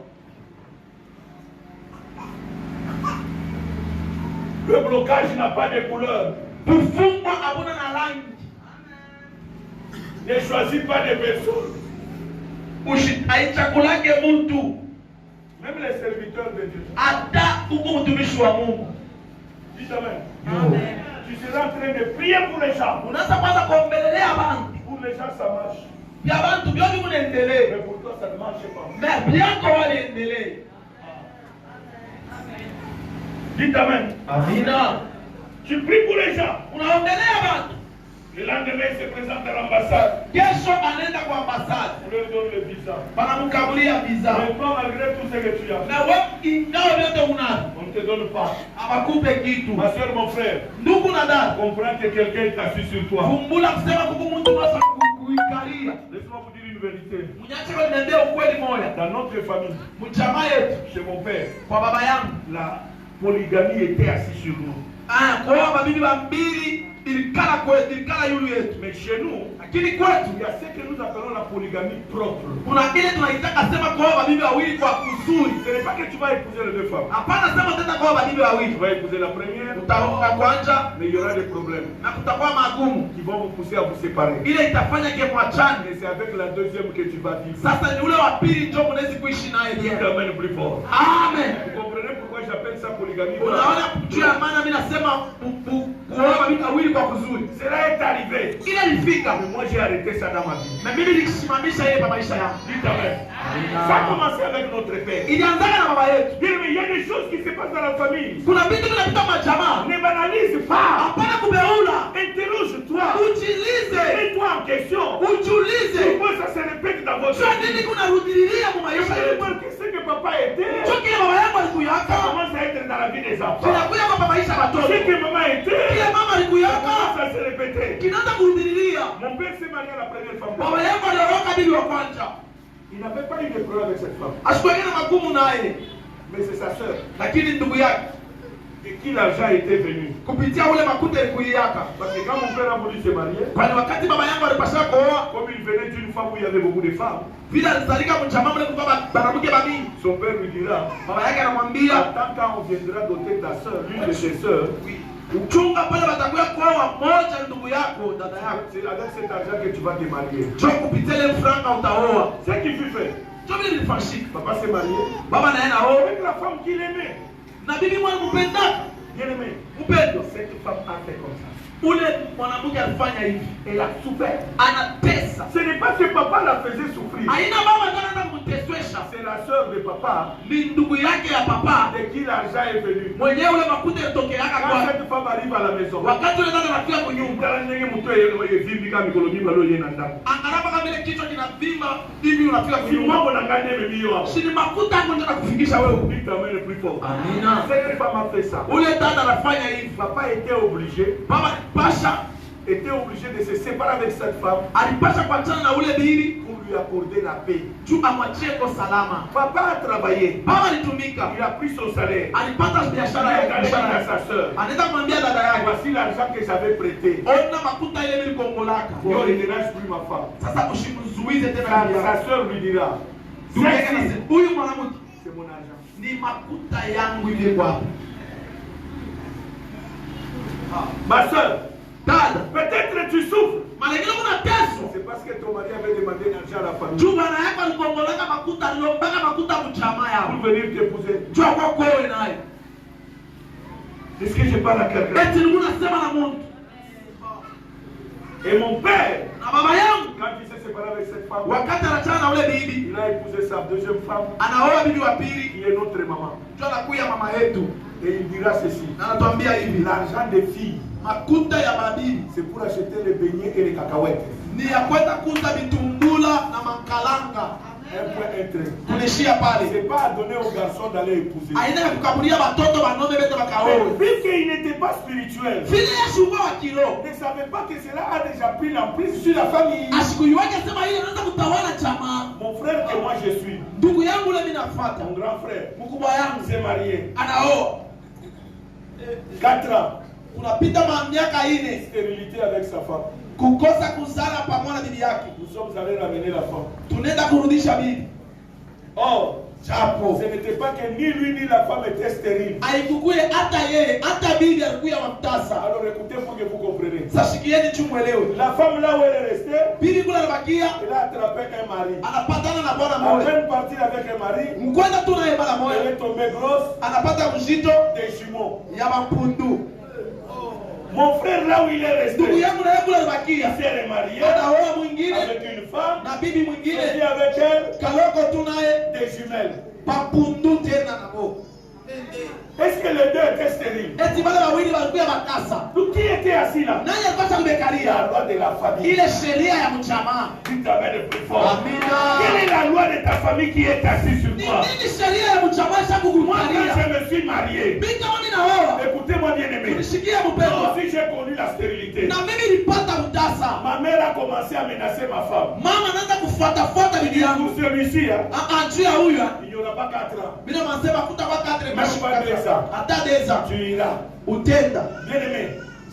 S2: le blocage n'a pas de couleur.
S4: Kufungwa hakuna na rangi.
S2: Ne choisis pas des personnes.
S4: Haichakulake mtu,
S2: Même les serviteurs de Dieu.
S4: hata uko mtumishi wa Mungu.
S2: Dites Amen. Tu seras en train de prier pour les gens.
S4: Unaanza kwanza kuombelelea abantu.
S2: Pour les gens, ça marche.
S4: Vya bantu vyote kunaendelea.
S2: Mais pour toi, ça ne marche pas.
S4: Na vyako waliendelea.
S2: Dites Amen.
S4: Amina.
S2: Tu pries pour les gens.
S4: Unaombelea bantu.
S2: Le lendemain, il se présente à l'ambassade.
S4: Kesho anaenda kwa ambasada.
S2: On leur donne le visa.
S4: Wanamkabulia visa.
S2: Mais toi, malgré tout ce que tu as,
S4: Na wewe ingawa vyote unavyo,
S2: on ne te donne pas.
S4: hawakupe kitu.
S2: Ma soeur, mon frère,
S4: Ndugu na dada,
S2: comprends que quelqu'un est assis sur toi.
S4: kumbula kusema kuku mtu unaweza kuikalia.
S2: Laisse-moi vous dire une vérité.
S4: Mnyache kwa niambia ukweli moja.
S2: Dans notre famille,
S4: Mchama yetu
S2: chez mon père,
S4: kwa baba yangu.
S2: la polygamie était assise sur nous.
S4: Kwa hiyo mabibi mbili ilikala kwetu, ilikala yulu yetu.
S2: Mais chez nous,
S4: Lakini kwetu
S2: il y a ce que nous appelons la polygamie propre.
S4: kuna kile tunaitaka sema kwa hiyo mabibi wawili kwa kusudi.
S2: Ce n'est pas que tu vas épouser les deux femmes.
S4: Hapana, sema tena kwa hiyo mabibi wawili.
S2: Tu vas épouser la première,
S4: Utaoa kwanza
S2: mais il y aura des problèmes
S4: na kutakuwa magumu.
S2: qui vont vous pousser à vous séparer.
S4: Ile itafanya ke mwachane.
S2: Et c'est avec la deuxième que tu vas vivre.
S4: Sasa ni ule wa pili ndio mnaweza kuishi naye
S2: Tu
S4: bien.
S2: t'amènes plus fort.
S4: Amen.
S2: Vous comprenez pourquoi j'appelle ça polygamie?
S4: Unaona juu ya maana mimi nasema kuoa mabibi wawili kwa kuzuri.
S2: Cela est arrivé.
S4: Ile ilifika.
S2: Mais moi j'ai arrêté ça dans ma vie.
S4: Na mimi nilisimamisha yeye kwa maisha yangu.
S2: Dites Amen. Ça a commencé avec notre père.
S4: Ilianzana na baba yetu.
S2: Bien, mais il y a des choses qui se passent dans la famille.
S4: Kuna vitu vinapita majamaa.
S2: Ne banalise pas.
S4: Hapana kubeula.
S2: Interroge-toi.
S4: Ujilize.
S2: Mets-toi en question.
S4: Ujiulize.
S2: Pourquoi ça se répète dans votre
S4: Sio
S2: vie?
S4: nini kunarudilia mu maisha
S2: Vous allez
S4: yetu.
S2: voir qu'est-ce que papa était.
S4: Sio kile baba yangu alikuwa kuyaka
S1: commence à être dans la vie des enfants.
S4: kinakuya kwa maisha ya watoto.
S1: Ce que maman était,
S4: Kile mama
S1: ça
S4: alikuyaka
S1: commence à se répéter.
S4: kinaanza kurudilia.
S1: Mon père s'est marié à la première femme.
S4: Baba yangu aliokoka bibi wa kwanza.
S1: Il n'avait pas eu de problème avec cette femme.
S4: Asikuwa na magumu naye.
S1: Mais c'est sa soeur.
S4: Lakini ndugu yake
S1: De qui l'argent était venu.
S4: kupitia ule makuta ilikuyaka.
S1: Parce que quand mon père a voulu se marier,
S4: Kwani wakati baba yangu alipasha kuoa,
S1: comme il venait d'une femme où il y avait beaucoup de femmes,
S4: vile alizalika mchama mle kwa banamuke babi.
S1: son père lui dira,
S4: Baba yake anamwambia,
S1: attends quand on viendra doter ta soeur, l'une de ses soeurs,
S4: uchunga pale watakuya kuoa moja ndugu yako dada yako.
S1: c'est avec cet argent que tu vas te marier.
S4: Jo kupitia ile franga utaoa.
S1: Ce qu'il fut fait.
S4: Jo vile nilifanyika.
S1: Papa s'est marié
S4: Baba naye na oa
S1: avec la femme qu'il aimait.
S4: na bibi mwana mpendaka.
S1: Bien aimé.
S4: Mpendo.
S1: Cette femme a fait comme ça.
S4: Ule mwanamke alifanya hivi.
S1: Elle a souffert.
S4: Anatesa.
S1: Ce n'est pas que papa la faisait souffrir.
S4: Aina baba anaanza kumteswesha.
S1: C'est la soeur de papa
S4: Ni ndugu yake ya papa.
S1: de qui l'argent est venu.
S4: Mwenyewe ule makuta yatokeaka
S1: Quand
S4: kwa.
S1: cette femme arrive à la maison,
S4: Wakati ule dada anafika kunyumba. Angaraba kama ile kichwa kinavimba hivi unafika kunyumba. Si ni makuta yako ndio nakufikisha wewe. Amina.
S1: Cette femme a fait ça.
S4: Ule dada anafanya hivi.
S1: Papa était obligé de se séparer avec cette femme
S4: Alipasha kuachana na ule bibi
S1: pour lui accorder la paix.
S4: juu amwachie kwa salama.
S1: Papa a travaillé.
S4: Baba alitumika.
S1: Il a pris son salaire.
S4: Alipata biashara
S1: Il
S4: ya
S1: a allé
S4: biashara.
S1: à sa soeur.
S4: Anaenda kumwambia dada yake,
S1: Voici l'argent que j'avais prêté.
S4: ona makuta ile nilikongolaka.
S1: Yo, il ne lâche plus ma femme.
S4: Sasa usimzuize tena bibi yako.
S1: Sa soeur lui dira,
S4: Ndugu yake anasema, huyu mwanamke
S1: c'est mon argent.
S4: ni makuta yangu ile kwa hapa.
S1: Ma soeur,
S4: Dada,
S1: peut-être tu souffres.
S4: malengine kuna teso.
S1: C'est parce que ton mari avait demandé l'argent à la famille
S4: Juu bana yako alikongolaka makuta, alilombaka makuta mchama yao.
S1: pour venir t'épouser.
S4: Juu kwa kwewe naye.
S1: Est-ce que je parle à quelqu'un?
S4: Eti nilikuwa nasema na Mungu.
S1: Et mon père,
S4: Na baba yangu
S1: quand il s'est séparé avec cette femme,
S4: wakati anachana na ule bibi,
S1: il a épousé sa deuxième femme,
S4: anaoa bibi wa pili,
S1: qui est notre maman.
S4: juu anakuya mama yetu.
S1: Et il dira ceci,
S4: Na anatuambia hivi,
S1: l'argent des filles,
S4: makuta ya mabibi
S1: c'est pour acheter les beignets et les cacahuètes.
S4: ni ya kwenda kuuza vitumbula na makalanga.
S1: Un point, un trait.
S4: Kulishia pale.
S1: C'est pas à donner aux garçons d'aller épouser.
S4: Aina ya kukabulia watoto wanaume bete bakaoe.
S1: Vu qu'il n'était pas spirituel,
S4: Vile Yesu wa kilo.
S1: ne savait pas que cela a déjà pris l'emprise sur la famille.
S4: Asikuyuwake sema ile anaanza kutawala chama.
S1: Mon frère que moi je suis,
S4: Ndugu yangu ule mimi nafuata.
S1: mon grand frère,
S4: Mkubwa yangu
S1: s'est marié.
S4: anaoa.
S1: 4 ans,
S4: Kunapita miaka 4
S1: stérilité avec sa femme.
S4: kukosa kuzala pamoja na bibi yake.
S1: Nous sommes allés ramener la femme.
S4: Tunaenda kurudisha bibi.
S1: Or, ce n'était pas que ni lui ni la femme étaient stériles.
S4: Haikukuye hata yeye, hata bibi alikuya mtasa.
S1: Alors écoutez pour que vous compreniez.
S4: Sasa shikieni chumwelewe.
S1: La femme là où elle est restée,
S4: Bibi kule anabakia,
S1: elle a attrapé un mari.
S4: anapatana na bwana
S1: À
S4: mmoja.
S1: peine partir avec un mari,
S4: Mkwenda tu naye bwana
S1: elle
S4: mmoja.
S1: est tombée grosse
S4: Anapata mzito
S1: des jumeaux.
S4: ya mapundu.
S1: Mon frère là où il est resté,
S4: Ndugu
S1: il
S4: yangu naye kule anabakia.
S1: s'est remarié
S4: Anaoa mwingine
S1: avec une femme,
S4: na bibi
S1: et
S4: mwingine.
S1: avec elle
S4: Kaloko tu naye
S1: des jumelles.
S4: papundu tena nabo.
S1: Est-ce que les deux étaient stériles?
S4: Eti wale wawili walikuwa makasa.
S1: Donc qui était assis là?
S4: Nani alikuwa
S1: La
S4: kumekalia?
S1: loi de la famille.
S4: Ile sheria ya mchama.
S1: Tu t'amènes le plus fort.
S4: Amina.
S1: Quelle est la loi de ta famille qui est assise sur
S4: Ni
S1: toi?
S4: nini sheria ya mchama
S1: Moi, quand
S4: kukukalia?
S1: je me suis marié,
S4: Mimi kama mimi naoa,
S1: écoutez-moi bien aimé,
S4: nishikie
S1: moi
S4: mpendwa.
S1: aussi j'ai connu la stérilité.
S4: Na mimi nilipata utasa.
S1: Ma mère a commencé à menacer ma femme.
S4: Mama anaanza kufuata bibi yangu.
S1: Pour celui-ci, hein,
S4: Juu ya huyu.
S1: il n'y aura pas 4 ans.
S4: Mimi nasema kutakuwa 4
S1: Même pas 2 ans.
S4: hata 2 ans.
S1: Tu iras.
S4: Utenda.
S1: Bien aimé,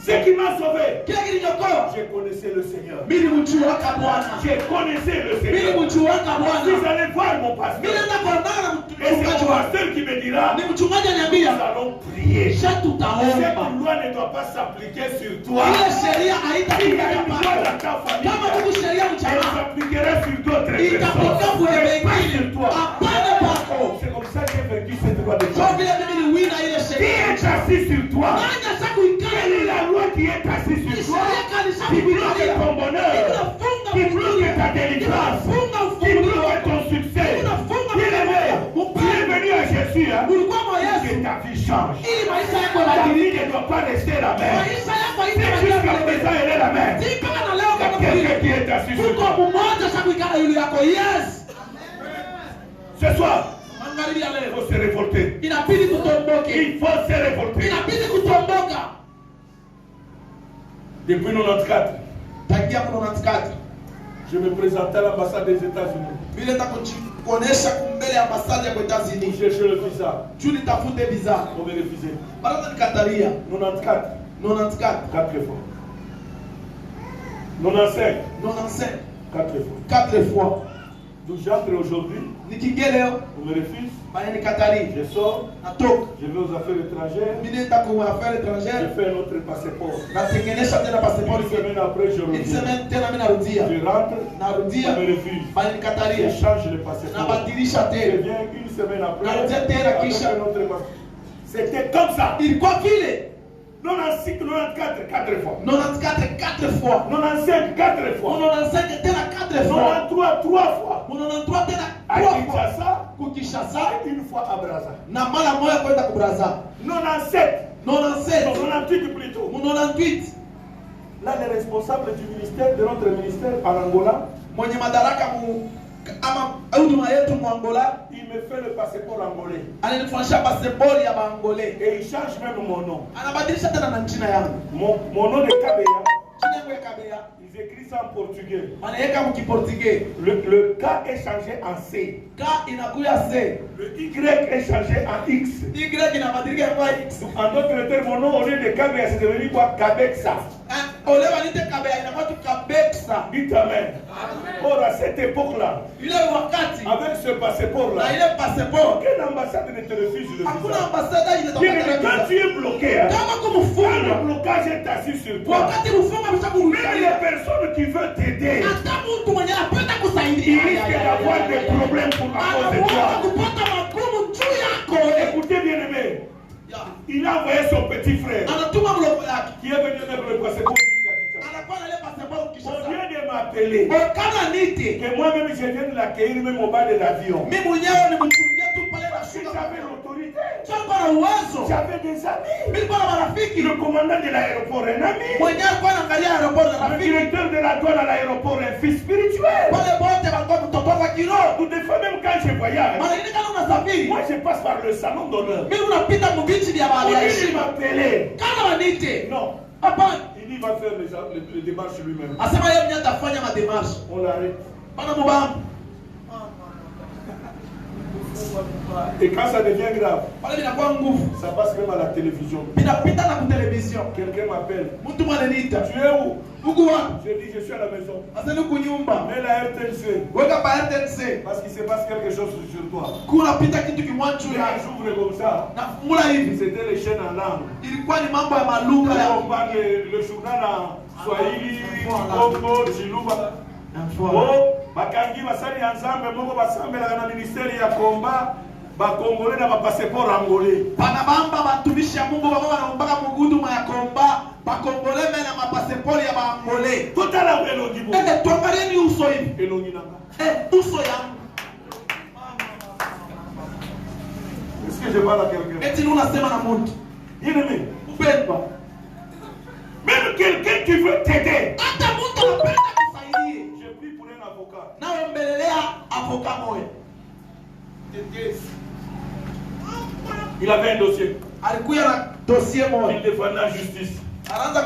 S1: ce qui m'a sauvé,
S4: Kile kilinyokoa.
S1: je connaissais le Seigneur.
S4: Mimi mchuwaka Bwana.
S1: Je connaissais le
S4: Mimi
S1: Seigneur.
S4: mchuwaka
S1: Je
S4: Bwana.
S1: suis allé voir mon
S4: Mimi
S1: pasteur.
S4: naenda kuonana na
S1: Et c'est
S4: mchungaji
S1: mon
S4: wangu.
S1: pasteur qui me dira,
S4: Ni mchungaji
S1: nous
S4: ananiambia,
S1: allons prier.
S4: "Sha
S1: Cette
S4: tutaomba."
S1: loi ne doit pas s'appliquer sur toi.
S4: Ile sheria
S1: Il y a
S4: haitatumika
S1: une loi
S4: kwako.
S1: dans ta famille.
S4: Kama kuku sheria
S1: Elle
S4: mchana,
S1: s'appliquera sur d'autres
S4: itapoka
S1: personnes.
S4: kwenye
S1: Mais pas
S4: wengine.
S1: sur toi.
S4: Hapana kwako.
S1: C'est comme ça que j'ai vaincu cette loi de
S4: Kwa
S1: Dieu.
S4: vile mimi ni wina ile
S1: Qui
S4: sheria.
S1: est assis sur toi?
S4: Nani asa kuikana?
S1: Quelle est la loi qui est assise
S4: Ni
S1: sur toi?
S4: sheria kanisa
S1: Qui bloque
S4: kuikalia.
S1: ton bonheur?
S4: Inafunga
S1: Qui bloque
S4: ufunguo.
S1: ta délivrance?
S4: Inafunga
S1: Qui
S4: ufunguo.
S1: bloque ton succès?
S4: Inafunga
S1: Bien aimé, tu es venu à Jésus, hein?
S4: Ulikuwa mwa
S1: Que
S4: Yesu.
S1: ta vie change.
S4: Ili maisha yako
S1: Ta vie
S4: yabadilike.
S1: ne doit pas rester la même.
S4: Maisha yako
S1: C'est jusqu'à présent, elle est la même.
S4: Si mpaka na leo
S1: Il y a
S4: kama
S1: quelqu'un qui
S4: vile.
S1: est assis sur
S4: Kuko
S1: toi.
S4: mmoja sasa kuikana yule yako. Yes.
S1: Ce soir,
S4: Magharibi ya
S2: Il
S4: leo.
S2: faut se révolter.
S4: Inabidi tutomboke.
S2: Il faut se révolter.
S4: Inabidi kutomboka.
S2: Depuis 94,
S4: Tangia 94.
S2: je me présentais à l'ambassade des États-Unis.
S4: Vile kuonesha kumbele ya ambasade ya États-Unis.
S2: Chercher le visa.
S4: Juu nitafute visa.
S2: On me refusait.
S4: Baraza nikataria.
S2: 94.
S4: 94.
S2: 4 fois. 95.
S4: 95.
S2: 4 fois.
S4: 4 fois.
S2: D'où j'entre aujourd'hui.
S4: Nikiingia leo.
S2: On me refuse.
S4: Baya nikataria.
S2: Je sors.
S4: Natoka.
S2: Je vais aux affaires étrangères.
S4: Mimi nenda kwa affaires
S2: Je
S4: étrangères.
S2: fais un autre passeport.
S4: Natengenesha tena passport.
S2: Une semaine après, je
S4: Une
S2: reviens.
S4: semaine tena mimi narudia.
S2: Je rentre.
S4: Narudia.
S2: On me refuse.
S4: Baya
S2: Je
S4: nikataria.
S2: change le passeport.
S4: Nabadilisha
S2: Je
S4: tena.
S2: viens une semaine après.
S4: Narudia tena
S2: avec
S4: kisha.
S2: un autre passeport. C'était comme ça.
S4: Ilikuwa vile.
S2: 96, 94, 4 fois.
S4: 94 4 fois.
S2: 95, 4 fois.
S4: 95 tena 4 fois.
S2: 93, 3 fois.
S4: 93 tena
S2: À
S4: 3 fois.
S2: Kinshasa,
S4: Kukishasa
S2: une fois à Brazza.
S4: na mara moja kwenda kubraza.
S2: 97,
S4: 97
S2: 98 plutôt.
S4: 98
S2: Là, les responsables du ministère, de notre ministère en Angola,
S4: mwenye madaraka ama huduma yetu mu Angola
S2: il me fait le passeport angolais.
S4: alinifanyisha passport ya Baangolais.
S2: Et il change même mon nom.
S4: Anabadilisha tena na jina yangu.
S2: Mon nom de Kabeya,
S4: Jina yangu ya Kabeya
S2: ils écrivent ça en portugais.
S4: anaweka mu Kiportugais.
S2: Le K est changé en C.
S4: K inakuya C.
S2: Le Y est changé en X.
S4: Y inabadilika kwa X.
S2: En d'autres termes, mon nom au lieu de Kabeya, c'est devenu quoi? Kabeksa.
S4: Ole wanite Kabeya inakuwa tu Kabeksa.
S2: Dites Amen. Or, à cette époque-là,
S4: Ile wakati
S2: avec ce passeport-là,
S4: na ile passport
S2: aucune ambassade ne te refuse le
S4: hakuna
S2: visa.
S4: ambasada ile
S2: Quand tu es bloqué, hein,
S4: kama
S2: quand
S4: kumfunga
S2: le blocage est assis sur toi,
S4: wakati mfunga
S2: même
S4: ameshakurudia
S2: les personnes qui veulent t'aider,
S4: hata mtu mwenye anapenda
S2: ils
S4: kusaidia
S2: risquent d'avoir des problèmes pour à cause de
S4: anaweza
S2: toi.
S4: kupata magumu juu yako.
S2: Écoutez bien aimé, il a envoyé son petit frère
S4: Anatuma mloko yake
S2: qui est venu mettre le passeport jusqu'à Kinshasa.
S4: anakuwa na ile passport
S2: Au
S4: Kinshasa.
S2: lieu de m'appeler,
S4: Kama niti
S2: que moi-même je viens de l'accueillir même au bas de l'avion.
S4: mimi mwenyewe nimchungie tu pale na
S2: Si
S4: shuka
S2: j'avais l'autorité,
S4: chombo na uwezo.
S2: j'avais des amis.
S4: Mimi kwa marafiki
S2: Le commandant de l'aéroport, un ami.
S4: mwenyewe alikuwa anaangalia aeroport na
S2: Le
S4: rafiki
S2: directeur de la douane à l'aéroport, un fils spirituel.
S4: wale wote walikuwa mtoto wa kiroho.
S2: Tout des fois, même quand je voyage,
S4: Mara nyingine kama unasafiri
S2: moi je passe par le salon d'honneur.
S4: mimi unapita mbichi vya
S2: Au
S4: bahari ya
S2: lieu de
S4: heshima.
S2: m'appeler,
S4: Kama wanite
S2: non,
S4: hapana,
S2: il dit il va faire les démarches lui-même.
S4: asema yeye mwenyewe atafanya mademarshe.
S2: On l'arrête.
S4: Bana mubamba
S2: Et quand ça devient grave,
S4: pale vinakuwa nguvu,
S2: ça passe même à la télévision.
S4: vinapita na kutelevision.
S2: Quelqu'un m'appelle.
S4: Mtu mwananiita
S2: Tu es où?
S4: huku wapi?
S2: Je dis je suis à la maison.
S4: Asema huku nyumba,
S2: Mets la RTNC.
S4: weka pa RTNC,
S2: Parce qu'il se passe quelque chose sur toi.
S4: kuna pita kitu kimwanchu
S2: Quand
S4: ya
S2: j'ouvre comme ça,
S4: na fungula hivi.
S2: c'était les chaînes en langue.
S4: Ilikuwa ni mambo ya malugha ya
S2: On parle le journal en Swahili, Congo, Chiluba. Oh, bakangi basali ensemble moko basambelaka na ministère ya combat bakongole na bapaseport angolais.
S4: Panabamba batumishi ya Mungu baba wanaombaka huduma ya komba bakongole mena mapasipori ya baangole.
S2: Totala elongi bo.
S4: Tuangalieni uso hivi.
S2: Elongi nanga.
S4: Uso yangu.
S2: Est-ce que je parle à quelqu'un?
S4: Eti unasema na mtu.
S2: Bien-aimé,
S4: Mpendwa.
S2: même quelqu'un qui veut t'aider.
S4: Hata mtu anapenda kusaidie.
S2: Je prie pour un avocat.
S4: Naombelelea avoka moja.
S2: Il avait un dossier.
S4: Alikuja na dossier
S2: Il
S4: moja.
S2: défendait la justice
S4: Anaanza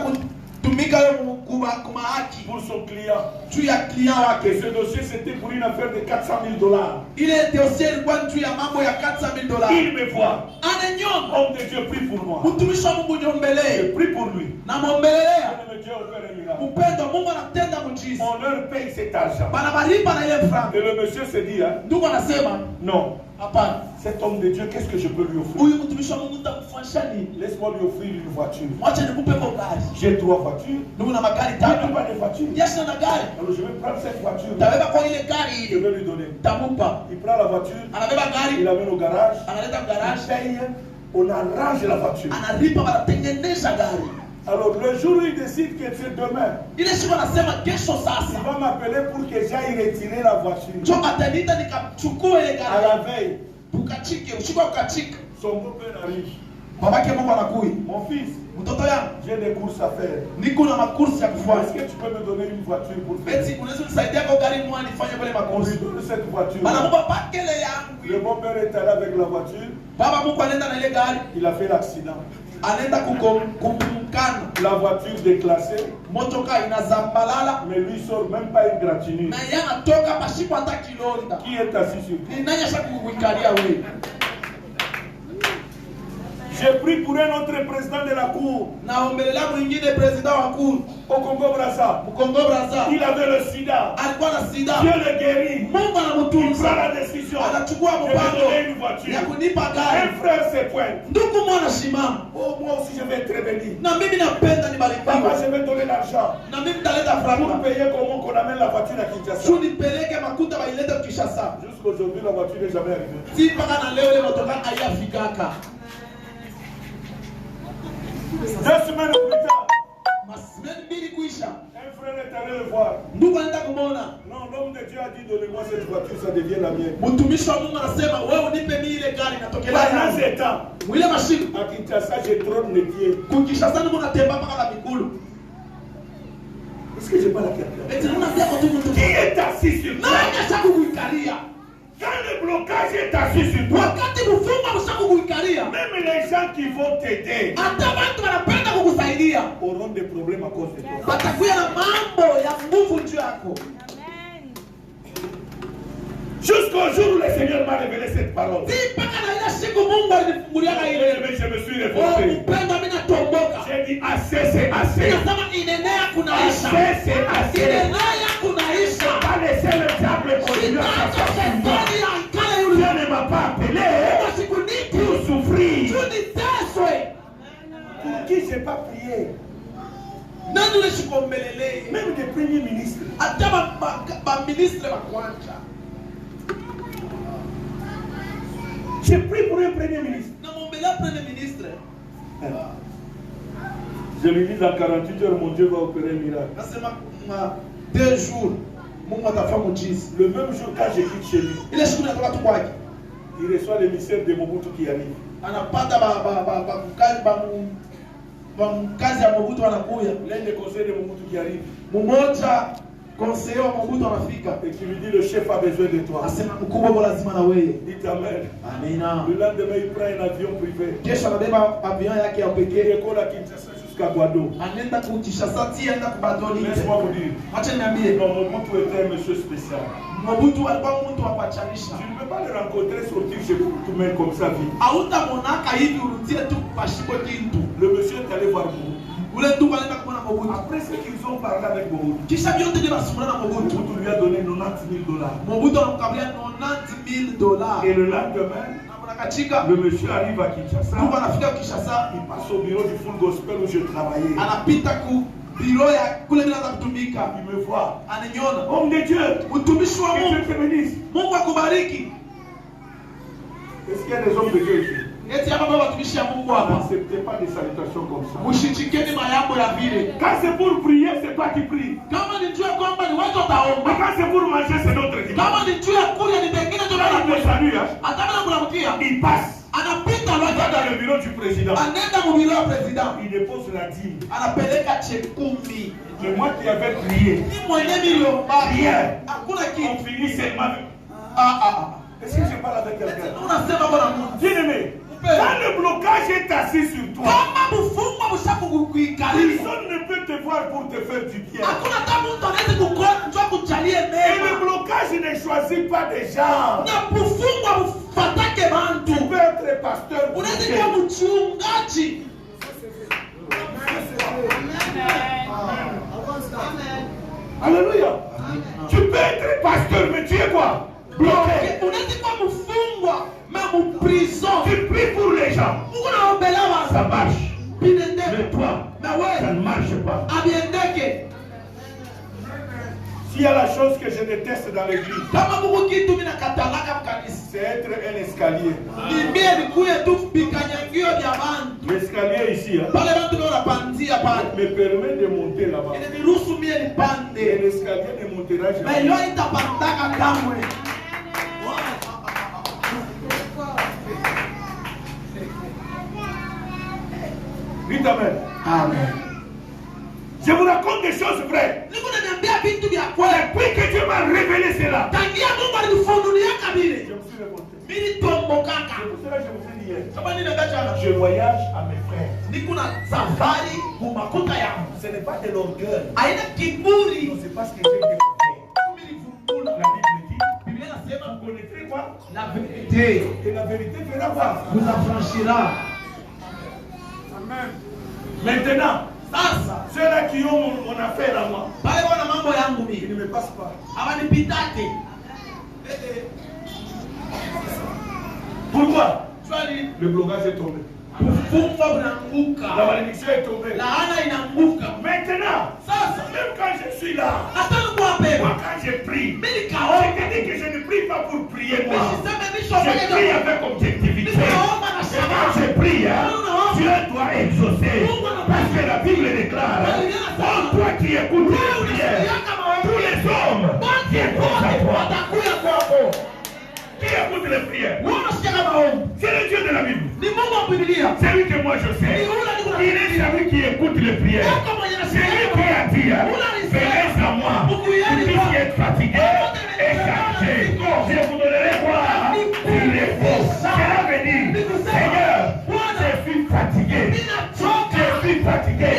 S4: kutumika yeye kuma haki
S2: pour son client.
S4: juu ya client
S2: Et
S4: wake.
S2: ce dossier c'était pour une affaire de 400 000 $.
S4: Ile dossier ilikuwa juu ya mambo ya $400,000.
S2: Il me voit.
S4: Ananyoma.
S2: Homme de Dieu, prie pour moi.
S4: Mtumishi wa Mungu
S2: Je
S4: niombelee.
S2: prie pour lui.
S4: Namwombelea.
S2: Dieu opère un miracle.
S4: Upendo Mungu anatenda muujiza.
S2: On leur paye cet argent.
S4: Banabalipa na ile franc.
S2: Et le monsieur se dit, hein,
S4: Ndugu anasema
S2: non,
S4: hapana.
S2: cet homme de Dieu, qu'est-ce que je peux lui offrir?
S4: Huyu mtumishi wa Mungu nitamfanyisha nini?
S2: Laisse-moi lui offrir une voiture.
S4: Mwache nikupe kwa gari.
S2: J'ai 3 voitures.
S4: Ndugu na magari
S2: Il n'a
S4: tatu.
S2: pas de voiture.
S4: Yesu na gari.
S2: Alors je vais prendre cette voiture.
S4: Tabeba kwa ile gari
S2: Je
S4: ile.
S2: vais lui donner.
S4: Tamupa.
S2: Il prend la voiture,
S4: Anabeba
S2: il
S4: gari,
S2: l'amène au garage,
S4: analeta
S2: il
S4: garage,
S2: paye, on arrange la voiture.
S4: analipa wanatengeneza gari.
S2: Alors le jour où il décide que c'est demain,
S4: Ile siku anasema kesho
S2: il
S4: sasa.
S2: va m'appeler pour que j'aille retirer la voiture.
S4: Njoo atanita nikachukue ile
S2: À
S4: gari.
S2: la veille,
S4: Ukachike, ushika ukachika.
S2: son beau-père arrive.
S4: babake Mungu anakuja.
S2: Mon fils,
S4: Mtoto yangu,
S2: j'ai des courses à faire.
S4: niko na makursi ya kufanya.
S2: Est-ce que tu peux me donner une voiture pour faire?
S4: Eti unaweza nisaidia kwa gari moja nifanye pale
S2: On
S4: makursi.
S2: lui donne cette voiture.
S4: Banamupa pakele yangu.
S2: Le beau-père est allé avec la voiture.
S4: Baba Mungu anaenda na ile gari,
S2: Il a fait l'accident.
S4: anaenda kukumkana.
S2: La voiture déclassée.
S4: Motoka inazambalala.
S2: Mais lui sort même pas une gratinure.
S4: Na yeye anatoka pasipo hata kilonda.
S2: Qui est assis sur lui?
S4: Ni nani ashakuikalia wewe?
S2: J'ai pris pour un autre président de la cour
S4: Naombelela mwingine president wa cour
S2: au Congo-Brazza.
S4: Congo Brazza.
S2: Il avait le sida.
S4: Alikuwa na sida.
S2: Dieu le guérit.
S4: Mungu
S2: Il prend
S4: anamtunza.
S2: la décision
S4: Anachukua
S2: de me
S4: mpango
S2: donner une voiture.
S4: ya kunipa
S2: Un
S4: gari.
S2: frère se pointe.
S4: Ndugu mwana simama.
S2: Oh, moi aussi je vais être béni.
S4: Na mimi napenda
S2: Papa,
S4: nibarikiwe.
S2: je vais donner l'argent
S4: Na mimi nitaleta
S2: pour
S4: franga.
S2: payer comment qu'on amène la voiture à Kinshasa.
S4: Tu nipeleke makuta bailete Kinshasa.
S2: Jusqu'aujourd'hui, la voiture n'est jamais arrivée.
S4: Si mpaka na leo ile motoka hayafikaka.
S2: 2 semaines plus tard,
S4: Masimeni mbili kuisha.
S2: un frère est allé le voir.
S4: Ndugu anaenda kumwona.
S2: Non, l'homme de Dieu a dit, donnez-moi cette voiture, ça devient la mienne.
S4: Mtumishi wa Mungu anasema wewe unipe mimi ile gari natokelea
S2: Pendant
S4: yangu.
S2: ce temps,
S4: Mwile mashini.
S2: à Kinshasa, je trône les pieds.
S4: Kukishasa niko natembea mpaka na migulu.
S2: Est-ce que j'ai pas la carte?
S4: Eti unaambia kwa tu mtu.
S2: Qui est assis sur toi?
S4: Nani ashakukuikalia?
S2: Quand le blocage est assis sur toi,
S4: Wakati mfungo ushakukuikalia.
S2: même les gens qui vont t'aider
S4: Hata watu wanapenda kukusaidia.
S2: auront des problèmes à cause de toi.
S4: Watakuwa na mambo ya nguvu juu yako.
S2: Jusqu'au jour où le Seigneur m'a révélé cette parole.
S4: Si mpaka na ile siku Mungu alinifungulia ile.
S2: Mais je me suis
S4: Oh,
S2: révolté.
S4: mpendwa mimi natomboka.
S2: J'ai dit assez, c'est assez.
S4: Nasema inenea kunaisha.
S2: Assez, c'est assez.
S4: Inenea kunaisha.
S2: Pas laisser le diable continuer à
S4: Sitaka
S2: s'asseoir sur moi.
S4: shetani aikale yule.
S2: Dieu ne m'a pas appelé
S4: Kwa siku niki.
S2: pour souffrir.
S4: Tuniteswe.
S2: Pour qui j'ai pas prié.
S4: Nani ulishikombelele?
S2: Même des premiers ministres.
S4: Hata ba ministre wa kwanza.
S2: J'ai prié pour un premier ministre.
S4: Namuombelea premier ministre.
S2: Je lui dis dans 48 heures, mon Dieu va opérer un miracle.
S4: Nasema 2 jours Mungu atafanya muujiza.
S2: Le même jour, quand je quitte chez lui,
S4: Ile siku natoka tu kwake.
S2: il reçoit l'émissaire de Mobutu qui arrive.
S4: Anapata mkazi ya Mobutu wanakuya.
S2: L'un des conseillers de Mobutu qui arrive
S4: Mmoja conseiller wa Mobutu anafika.
S2: et qui lui dit, le chef a besoin de toi.
S4: Anasema mkubwa bora lazima na wewe.
S2: Dit Amen.
S4: Amina.
S2: Le lendemain, il prend un avion privé.
S4: Kesho anabeba avion yake ya
S2: Il
S4: pekee.
S2: décolle à Kinshasa jusqu'à Guado.
S4: Anaenda Kinshasa anaenda kubadoli.
S2: Laisse-moi vous dire.
S4: Acha niambie.
S2: Non, Mobutu était un monsieur spécial.
S4: Mobutu alikuwa mtu wa kuachanisha.
S2: Tu ne peux pas le rencontrer, sortir chez vous, tout même comme ça, vite.
S4: Hautamonaka hivi urudie tu pashiko kintu.
S2: Le monsieur est allé voir Mobutu.
S4: Ule ndugu anaenda kumwona Mobutu.
S2: Après ce qu'ils ont parlé avec Mobutu,
S4: Kisha vyote ndio basumana na Mobutu.
S2: Mobutu lui a donné 90 000 $.
S4: Mobutu anamkabilia $90,000.
S2: Et le lendemain,
S4: Anakachika.
S2: le monsieur arrive à Kinshasa.
S4: Ndugu anafika Kinshasa.
S2: Il passe au bureau du Full Gospel où je travaillais.
S4: Anapita ku biro ya kule bila kutumika.
S2: Il me voit.
S4: Ananiona.
S2: Homme de Dieu,
S4: Mtumishi wa
S2: que Dieu
S4: Mungu.
S2: te bénisse.
S4: Mungu akubariki.
S2: Est-ce qu'il y a des hommes de Dieu ici?
S4: Eti hapa baba watumishi ya Mungu hapa.
S2: N'acceptez pas des salutations comme ça.
S4: Mshichikeni mayambo ya vile.
S2: Quand c'est pour prier, c'est toi qui pries.
S4: Kama ni juu ya kwamba ni watu
S2: Mais
S4: wataomba.
S2: quand c'est pour manger, c'est notre dimanche.
S4: Kama ni juu ya kuja ni pengine tu
S2: Quand il me salue, hein,
S4: hata kama kunamkia.
S2: il passe.
S4: Anapita
S2: Il va
S4: lote.
S2: dans le bureau du président.
S4: Anaenda mu biro ya president.
S2: Il dépose la dîme.
S4: Anapeleka chekumi.
S2: C'est moi qui avais prié.
S4: Ni mwenye niliomba.
S2: Rien.
S4: Hakuna
S2: On
S4: kitu.
S2: finit seulement.
S4: Ah.
S2: Est-ce que je parle avec quelqu'un?
S4: Unasema bwana Mungu.
S2: Bien-aimé, quand le blocage est assis sur toi,
S4: Kama mfungo mshakukuikalia.
S2: personne ne peut te voir pour te faire du bien.
S4: Hakuna hata mtu anaweza kukuona njoo kuchalie
S2: Et le
S4: mema.
S2: blocage ne choisit pas des gens.
S4: Na mfungo mfatake
S2: Tu
S4: bantu.
S2: peux être pasteur.
S4: Unaweza kuwa mchungaji.
S2: Alléluia. Tu peux être pasteur, mais tu es quoi? Bloqué.
S4: Unaweza kuwa mfungwa ma prison.
S2: Tu pries pour les gens.
S4: Mungu anaombela
S2: Ça
S4: watu.
S2: marche.
S4: Binende.
S2: Mais toi,
S4: Na
S2: ça
S4: wewe
S2: ne marche pas.
S4: abiendeke.
S2: S'il y a la chose que je déteste dans l'église,
S4: Kama Mungu kitu mimi nakatalaka mkanisa.
S2: c'est être un escalier.
S4: Nimbie nikuye tu vikanyangio vya bantu.
S2: L'escalier ici hein,
S4: Pale bantu ndio wanapanzia pale.
S2: me permet de monter là-bas.
S4: Inaniruhusu mie
S2: Et
S4: nipande.
S2: l'escalier ne montera
S4: Na
S2: jamais.
S4: hiyo itapandaka kamwe.
S5: Amen.
S2: Je vous raconte des choses vraies.
S5: Niko naniambia vitu vya kweli.
S2: Depuis que Dieu m'a révélé cela,
S5: Tangia Mungu alinifunulia kabile.
S2: je me suis révolté.
S5: Mimi tombokaka.
S2: C'est pour cela que je vous ai dit hier.
S5: Kama nini ngacha?
S2: Je voyage à mes frères.
S5: Niko na safari kumakuta yangu.
S2: Ce n'est pas de l'orgueil.
S5: Haina kiburi.
S2: Non, c'est parce que j'ai découvert. La Bible dit,
S5: Biblia inasema
S2: vous connaîtrez quoi?
S5: la vérité
S2: Et la vérité fera quoi?
S5: vous affranchira.
S2: Amen. Maintenant,
S5: Sasa
S2: ceux-là qui ont mon affaire à moi,
S5: pale wana mambo yangu
S2: ils
S5: mimi.
S2: ne me passent pas.
S5: Hawanipitake.
S2: Pourquoi?
S5: Swali
S2: Le blocage est tombé.
S5: kufumba
S2: La
S5: unaanguka.
S2: malédiction est tombée.
S5: Laana inaanguka.
S2: Maintenant,
S5: Sasa
S2: même quand je suis là,
S5: hata nikuwa pepo.
S2: moi quand je prie,
S5: Mimi
S2: je
S5: nikaomba.
S2: te dis que je ne prie pas pour prier moi.
S5: Nisiseme nisho
S2: Je
S5: fanya
S2: prie
S5: jambo.
S2: avec objectivité.
S5: Ninaomba na
S2: Et quand
S5: shabaha.
S2: je prie, hein, Dieu doit exaucer. Parce que la Bible déclare, hein, oh, toi qui écoutes les prières, tous les hommes qui écoutent à toi,
S5: Watakuya kwako.
S2: qui écoutent les prières,
S5: Wewe unasikia kama maombi.
S2: c'est le Dieu de la Bible.
S5: Ni Mungu wa Biblia.
S2: C'est lui que moi je sais. Il est celui qui écoute les prières.
S5: Yako mwenye
S2: C'est lui
S5: nasikia.
S2: qui a dit, hein, venez à moi, vous qui êtes fatigués et chargés. Je vous donnerai quoi? Il est faux. Cela veut dire, Seigneur, je suis fatigué. Je suis fatigué.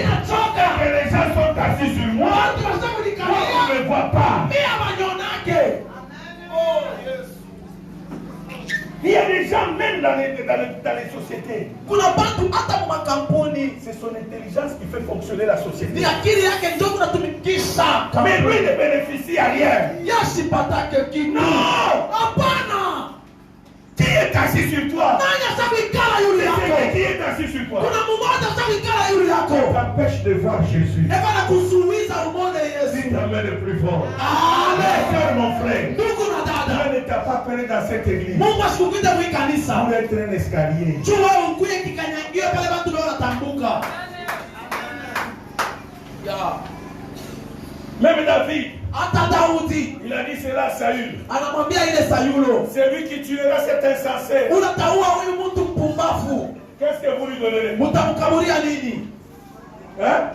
S2: Et les gens sont assis sur moi. Moi, on ne me voit pas. Il y a des gens même dans les sociétés.
S5: Kuna watu hata kwa makampuni
S2: C'est son intelligence qui fait fonctionner la société.
S5: ni akili yake ndio kunatumikisha.
S2: Mais lui ne bénéficie à rien.
S5: Yasipatake kitu.
S2: Non!
S5: Hapana.
S2: Qui est assis sur toi?
S5: Nani asabikala yule
S2: C'est
S5: yako?
S2: qui est assis sur toi?
S5: Kuna mmoja asabikala yule yako.
S2: T'empêche de voir Jésus.
S5: Eba na kusumiza umone Yesu.
S2: Si ta main est plus fort.
S5: Amen.
S2: Sœur, mon frère,
S5: Ndugu na dada.
S2: Dieu ne t'a pas appelé dans cette église
S5: Mungu asikukuita kwa kanisa.
S2: pour être un escalier.
S5: Chua ukuye kikanyangio pale watu ndio wanatambuka. Ya.
S2: Même David,
S5: Hata Daudi
S2: il a dit cela à Saül.
S5: anamwambia ile Sayulo,
S2: C'est lui qui tuera cet insensé.
S5: unataua huyu mtu mpumbavu.
S2: Qu'est-ce que vous lui donnerez?
S5: Mtamkaburia nini?
S2: Hein?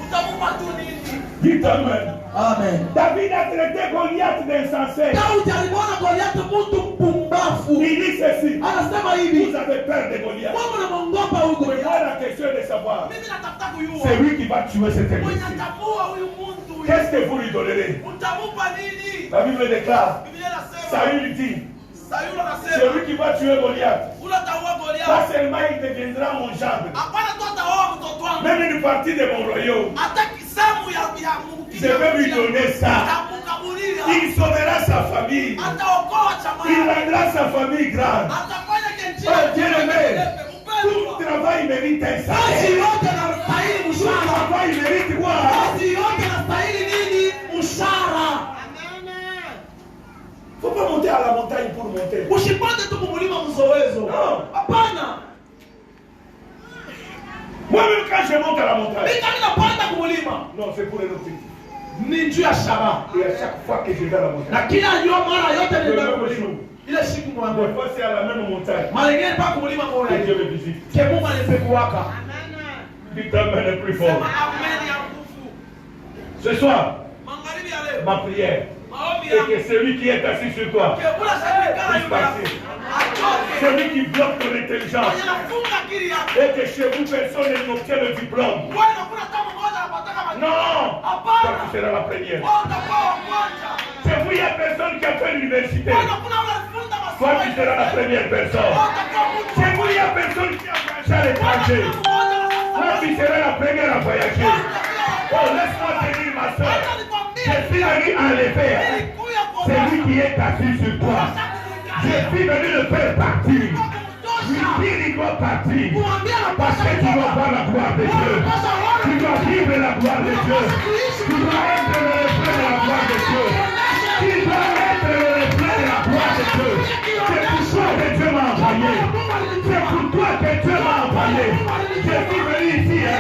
S5: Mtamupa tu nini?
S2: Dites Amen.
S5: Amen.
S2: David a traité Goliath d'insensé.
S5: Daudi alimwona Goliathi mtu mpumbavu.
S2: Il dit ceci.
S5: Anasema hivi,
S2: Vous avez peur de Goliath.
S5: wewe unamwogopa huyu
S2: Mais
S5: Goliathi.
S2: moi, la question est de savoir.
S5: Mimi natafuta kujua.
S2: C'est lui qui va tuer cet
S5: Mwenye
S2: imbécile.
S5: atamua huyu mtu huyu.
S2: Qu'est-ce que vous lui donnerez?
S5: Mtamupa nini?
S2: La Bible déclare.
S5: Biblia inasema
S2: Saül dit,
S5: Sayulo
S2: c'est
S5: anasema
S2: lui qui va tuer Goliath.
S5: unataua
S2: Pas
S5: Goliathi.
S2: seulement il deviendra mon gendre,
S5: Hapana tu ataoa mtoto wangu.
S2: même une partie de mon royaume.
S5: Hata kisamu ya Mungu.
S2: Je vais lui donner ça.
S5: Atamukaburia.
S2: Il sauvera sa famille.
S5: Ataokoa chama
S2: Il
S5: yake.
S2: rendra sa famille grande.
S5: Atafanya kenchi.
S2: Oh, bien-aimé, tout travail mérite un
S5: Kazi
S2: salaire.
S5: yote inastahili
S2: Tout
S5: mshahara.
S2: travail mérite quoi?
S5: Kazi yote inastahili nini? Mshahara.
S2: Faut pas monter à la montagne pour monter.
S5: Usipande tu kumulima mzowezo.
S2: Non.
S5: Hapana.
S2: Moi-même, quand je monte à la montagne,
S5: Mimi kama napanda kumulima
S2: non, c'est pour un objectif.
S5: ni juu ya shaba.
S2: Et à chaque fois que je vais à la montagne,
S5: Na kila hiyo mara yote
S2: le
S5: ndio
S2: même
S5: kumulima.
S2: jour,
S5: Ile siku
S2: des
S5: mwanzo.
S2: fois c'est à la même montagne
S5: Mara nyingine pa kumulima
S2: que
S5: moja.
S2: Dieu me visite.
S5: Ke Mungu anipekuaka.
S2: Dites Amen le plus fort.
S5: Sema amen ya nguvu.
S2: Ce soir,
S5: Magharibi ya leo.
S2: ma prière
S5: Maombi
S2: est
S5: yangu.
S2: que celui qui est assis sur toi,
S5: Ke kula sabikala
S2: puisse
S5: yule
S2: passer.
S5: yako. Atoke.
S2: Celui qui bloque ton intelligence,
S5: Mwenye nafunga akili yako.
S2: et que chez vous personne n'obtient le diplôme.
S5: Wewe kuna kama mmoja anapataka majibu.
S2: Non,
S5: Hapana.
S2: toi tu seras la première.
S5: Wewe utakuwa wa kwanza.
S2: Chez vous, il n'y a personne qui a fait l'université.
S5: Wewe kuna unafunda masomo.
S2: Toi tu seras la première personne.
S5: Wewe utakuwa mtu.
S2: Chez vous, il n'y a personne qui a voyagé à l'étranger. Toi tu seras la première à voyager. Oh, laisse-moi te dire, ma soeur. Je suis venu enlever. C'est lui qui est assis sur toi. Je suis venu le faire partir. Il doit partir. Parce que tu dois voir la gloire de Dieu. Tu dois vivre la gloire de Dieu. Tu dois être le reflet de la gloire de Dieu. Tu dois être le reflet de la gloire de Dieu. C'est pour toi que Dieu m'a envoyé. C'est pour toi que Dieu m'a envoyé. Je suis venu ici, hein,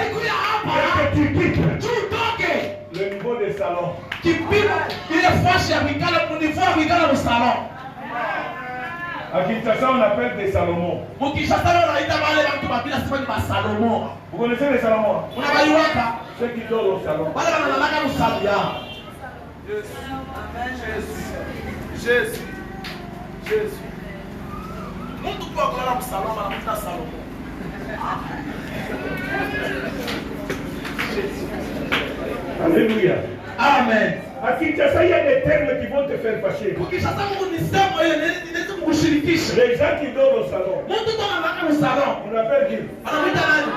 S2: et que tu quittes le niveau des salons.
S5: Kipimo ile fasi ya kuikala munivua kuikala msalon.
S2: À Kinshasa, on appelle des Salomon.
S4: Mu Kinshasa wanaita wale watu wa bila sema ni Salomo.
S2: Vous connaissez les Salomon?
S4: Unawaiwaka?
S2: Ceux qui dorment au salon.
S4: Wale wanalala usalu yao. Jésus. Mtu kwa kulala msalama anamuita Salomo.
S2: Alléluia.
S4: Amen.
S2: À Kinshasa, il y a des termes qui vont te faire fâcher.
S4: Ukishasa Mungu ni sema ile inaweza kukushirikisha.
S2: Les gens qui dorment au salon.
S4: Mtu kwa analala usalama.
S2: On appelle qui?
S4: Anamuita nani?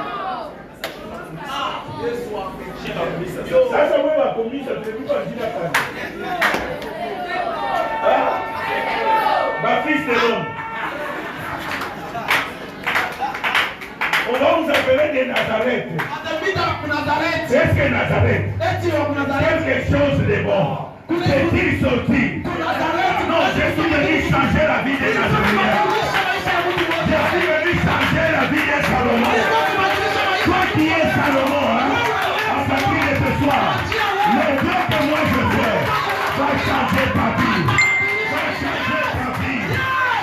S4: Yesu ameshinda.
S2: Sasa wewe wakomisa tulipa jina kani? Baptiste de l'homme. On va vous appeler des Nazareth. Qu'est-ce que Nazareth? Quelque chose de bon. Est-il sorti? Non, je suis venu changer la vie des Nazaréens. Je suis venu changer la vie des Salomon. Toi qui es Salomon, à partir de ce soir, le Dieu que moi je fais va changer ta vie. Va changer ta vie.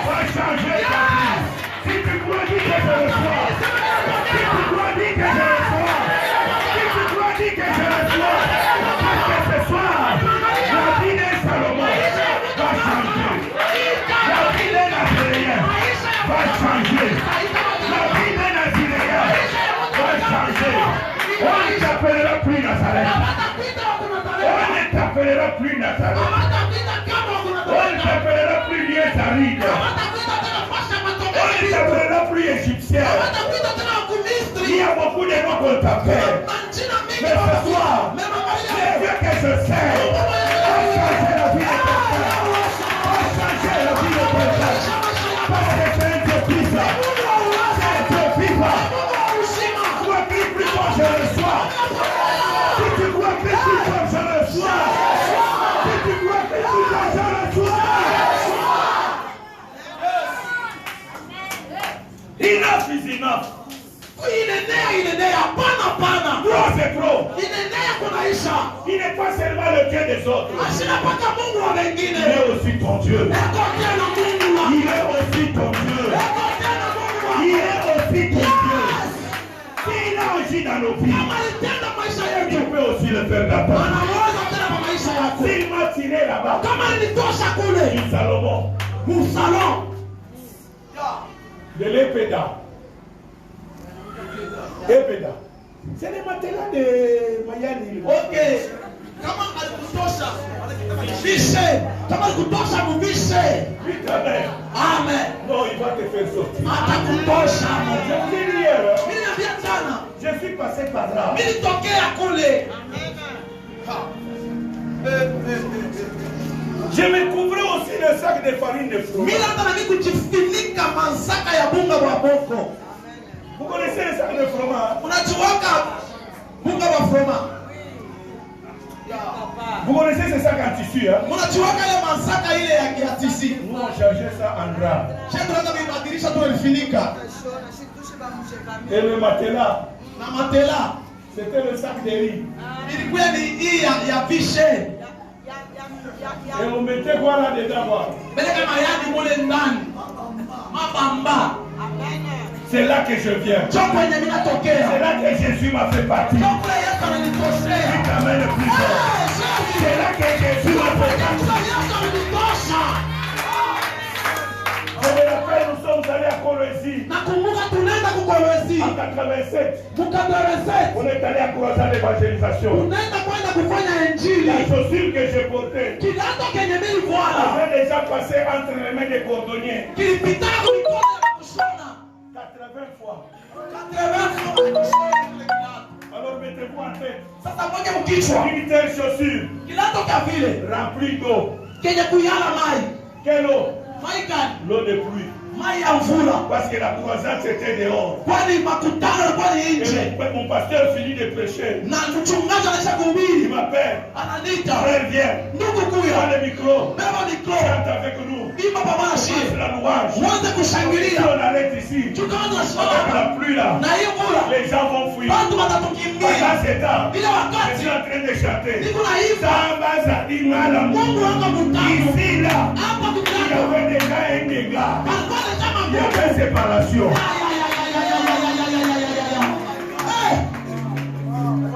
S2: Va changer ta vie. Si tu crois dire que je le sois, si tu crois dire que je le sois, si tu crois dire que je le sois, parce que ce soir, la vie des Salomon va changer. La vie des Nazaréens va changer. La vie des Nazaréens va changer. On ne t'appellera plus Nazareth. On ne t'appellera plus Nazareth. On ne t'appellera plus Liezaride. On ne t'appellera plus Égyptien. Il y a beaucoup de noms qu'on t'appelle. Mais ce soir, c'est Dieu que je sais. On va changer la vie de quelqu'un. On va changer la vie de quelqu'un. Parce que c'est un Dieu puissant. C'est un Dieu vivant. Toi qui plus fort je le sois. Si tu crois que plus fort je le sois. Si tu crois que plus fort je le sois. Enough is enough.
S4: Inenea, hapana.
S2: Trop c'est trop.
S4: Inenea kunaisha.
S2: Il n'est pas seulement le Dieu des autres.
S4: Ashina paka Mungu wa wengine.
S2: Il est aussi ton Dieu.
S4: Eko tena Mungu wa.
S2: Il est aussi ton Dieu.
S4: Eko tena Mungu wa.
S2: Il est aussi ton Dieu. S'il a agi dans nos vies,
S4: Kama alitenda maisha
S2: il
S4: yetu.
S2: peut aussi le faire là-bas.
S4: Anaweza tena kwa maisha yako.
S2: S'il m'a tiré là-bas,
S4: Kama nilitosha kule.
S2: il Salomon,
S4: Musalon.
S2: de l'Épéda. Épéda. C'est les matelas de Mayani.
S4: Ok. Kama alikutosha. Vishe. Kama alikutosha muvishe.
S2: Vite, amen.
S4: Amen.
S2: Non, il va te faire sortir.
S4: Atakutosha.
S2: Je suis hier.
S4: Mimi naambia sana.
S2: Je suis passé par là.
S4: Mimi nitokea kule.
S2: Je me couvrais aussi le sac de farine de fromage.
S4: Mimi hata nami kujifunika masaka ya bunga wa boko.
S2: Vous connaissez le sac de fromage?
S4: Unachiwaka bunga wa froma.
S2: Vous connaissez ce sac en tissu, hein?
S4: Unachiwaka ile masaka ile ya tisi.
S2: Nous on chargeait ça en drap.
S4: Shetu hata bibadilisha tu elifinika.
S2: Et le matelas,
S4: Na matela.
S2: c'était le sac de riz.
S4: Ilikuwa ni hii ya vishe.
S2: Et on mettait quoi là-dedans? Quoi?
S4: Beleka mayani mule ndani. Mabamba.
S2: C'est là que je viens.
S4: Choko yenye mimi
S2: C'est
S4: natokea.
S2: là que Jésus m'a fait partie.
S4: Choko Yesu ananitosha.
S2: Il t'amène le plus fort. C'est là que Jésus m'a fait partie.
S4: Yesu ananitosha.
S2: Je me rappelle, nous sommes allés à Colosie
S4: Nakumbuka tunaenda kukolwezi.
S2: en 87.
S4: Mukadarese.
S2: On est allé à croissant d'évangélisation.
S4: Unaenda kwenda kufanya injili.
S2: La chaussure que je portais
S4: Kidato kenye mimi bwana.
S2: avait déjà passé entre les mains des cordonniers
S4: Kilipita mikono ya kushona.
S2: 80 fois.
S4: 80 fois.
S2: Alors mettez-vous en tête.
S4: Sasa moja mkichwa.
S2: Une telle chaussure
S4: Kidato cha vile
S2: remplie d'eau.
S4: kenye kuyala mai.
S2: Quelle eau?
S4: Mai gani?
S2: L'eau de pluie.
S4: Mai ya mvula.
S2: Parce que la croisade c'était dehors.
S4: Kwani makutano yalikuwa ni
S2: Et
S4: nje.
S2: mon pasteur finit de prêcher.
S4: Na mchungaji anaisha
S2: Il
S4: kuhubiri.
S2: m'appelle.
S4: Ananiita.
S2: Frère, viens.
S4: Ndugu
S2: Prends
S4: kuya.
S2: le micro.
S4: Beba mikro.
S2: Chante avec nous.
S4: Imba pamoja
S2: C'est
S4: shie.
S2: la louange.
S4: Uanze
S2: Si
S4: kushangilia.
S2: on arrête ici,
S4: Tukaanza
S2: avec
S4: simama.
S2: la pluie là,
S4: Na hiyo mvula.
S2: les gens vont fuir.
S4: Watu watatukimbia.
S2: Pendant ce temps,
S4: Ile
S2: je
S4: wakati
S2: suis en train de chanter.
S4: niko naimba.
S2: Samba Zadimala.
S4: Mungu wangu mtamu.
S2: Ici là,
S4: Hapa kutana.
S2: y avait déjà un dégât.
S5: Palikuwa na chama
S2: Il y avait séparation.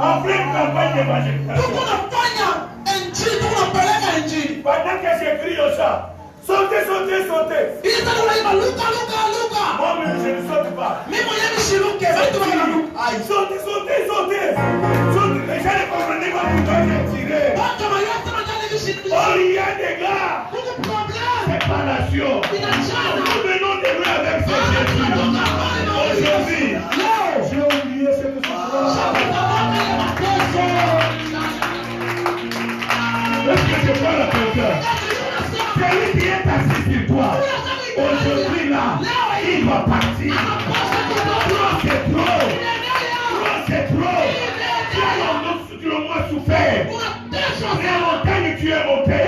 S2: Après une campagne d'évangélisation,
S5: Tunafanya injili, tunapeleka injili.
S2: pendant que j'écris au chat, sautez, sautez, sautez.
S5: Ili sasa unaimba Luka, Luka, Luka.
S2: Moi-même, je ne saute pas.
S5: Mimi mwenyewe nishiruke, watu wanaruka.
S2: Aïe, sautez, sautez, sautez. Sautez. Les gens ne comprenaient pas pourquoi j'ai tiré.
S5: Watu wanayosema majani vishiruke.
S2: Oh, il y a des gars.
S5: Kuna problem.
S2: Séparation.
S5: Inachana.
S2: Nous venons de lui avec ce Jésus. Aujourd'hui, j'ai oublié ce que c'est. Est-ce que je parle à quelqu'un? Celui qui est assis sur toi, aujourd'hui là, il va partir. Toi, c'est trop. Toi, c'est trop. Tu as moins souffert. Les montagnes, tu es monté.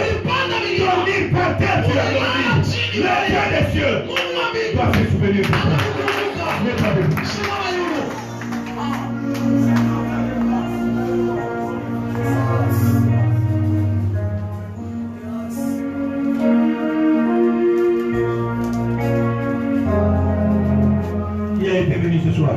S2: Ton lit par terre, tu as dormi. Le Dieu des cieux doit se souvenir de toi. Mets-toi debout. Qui a été venu ce soir?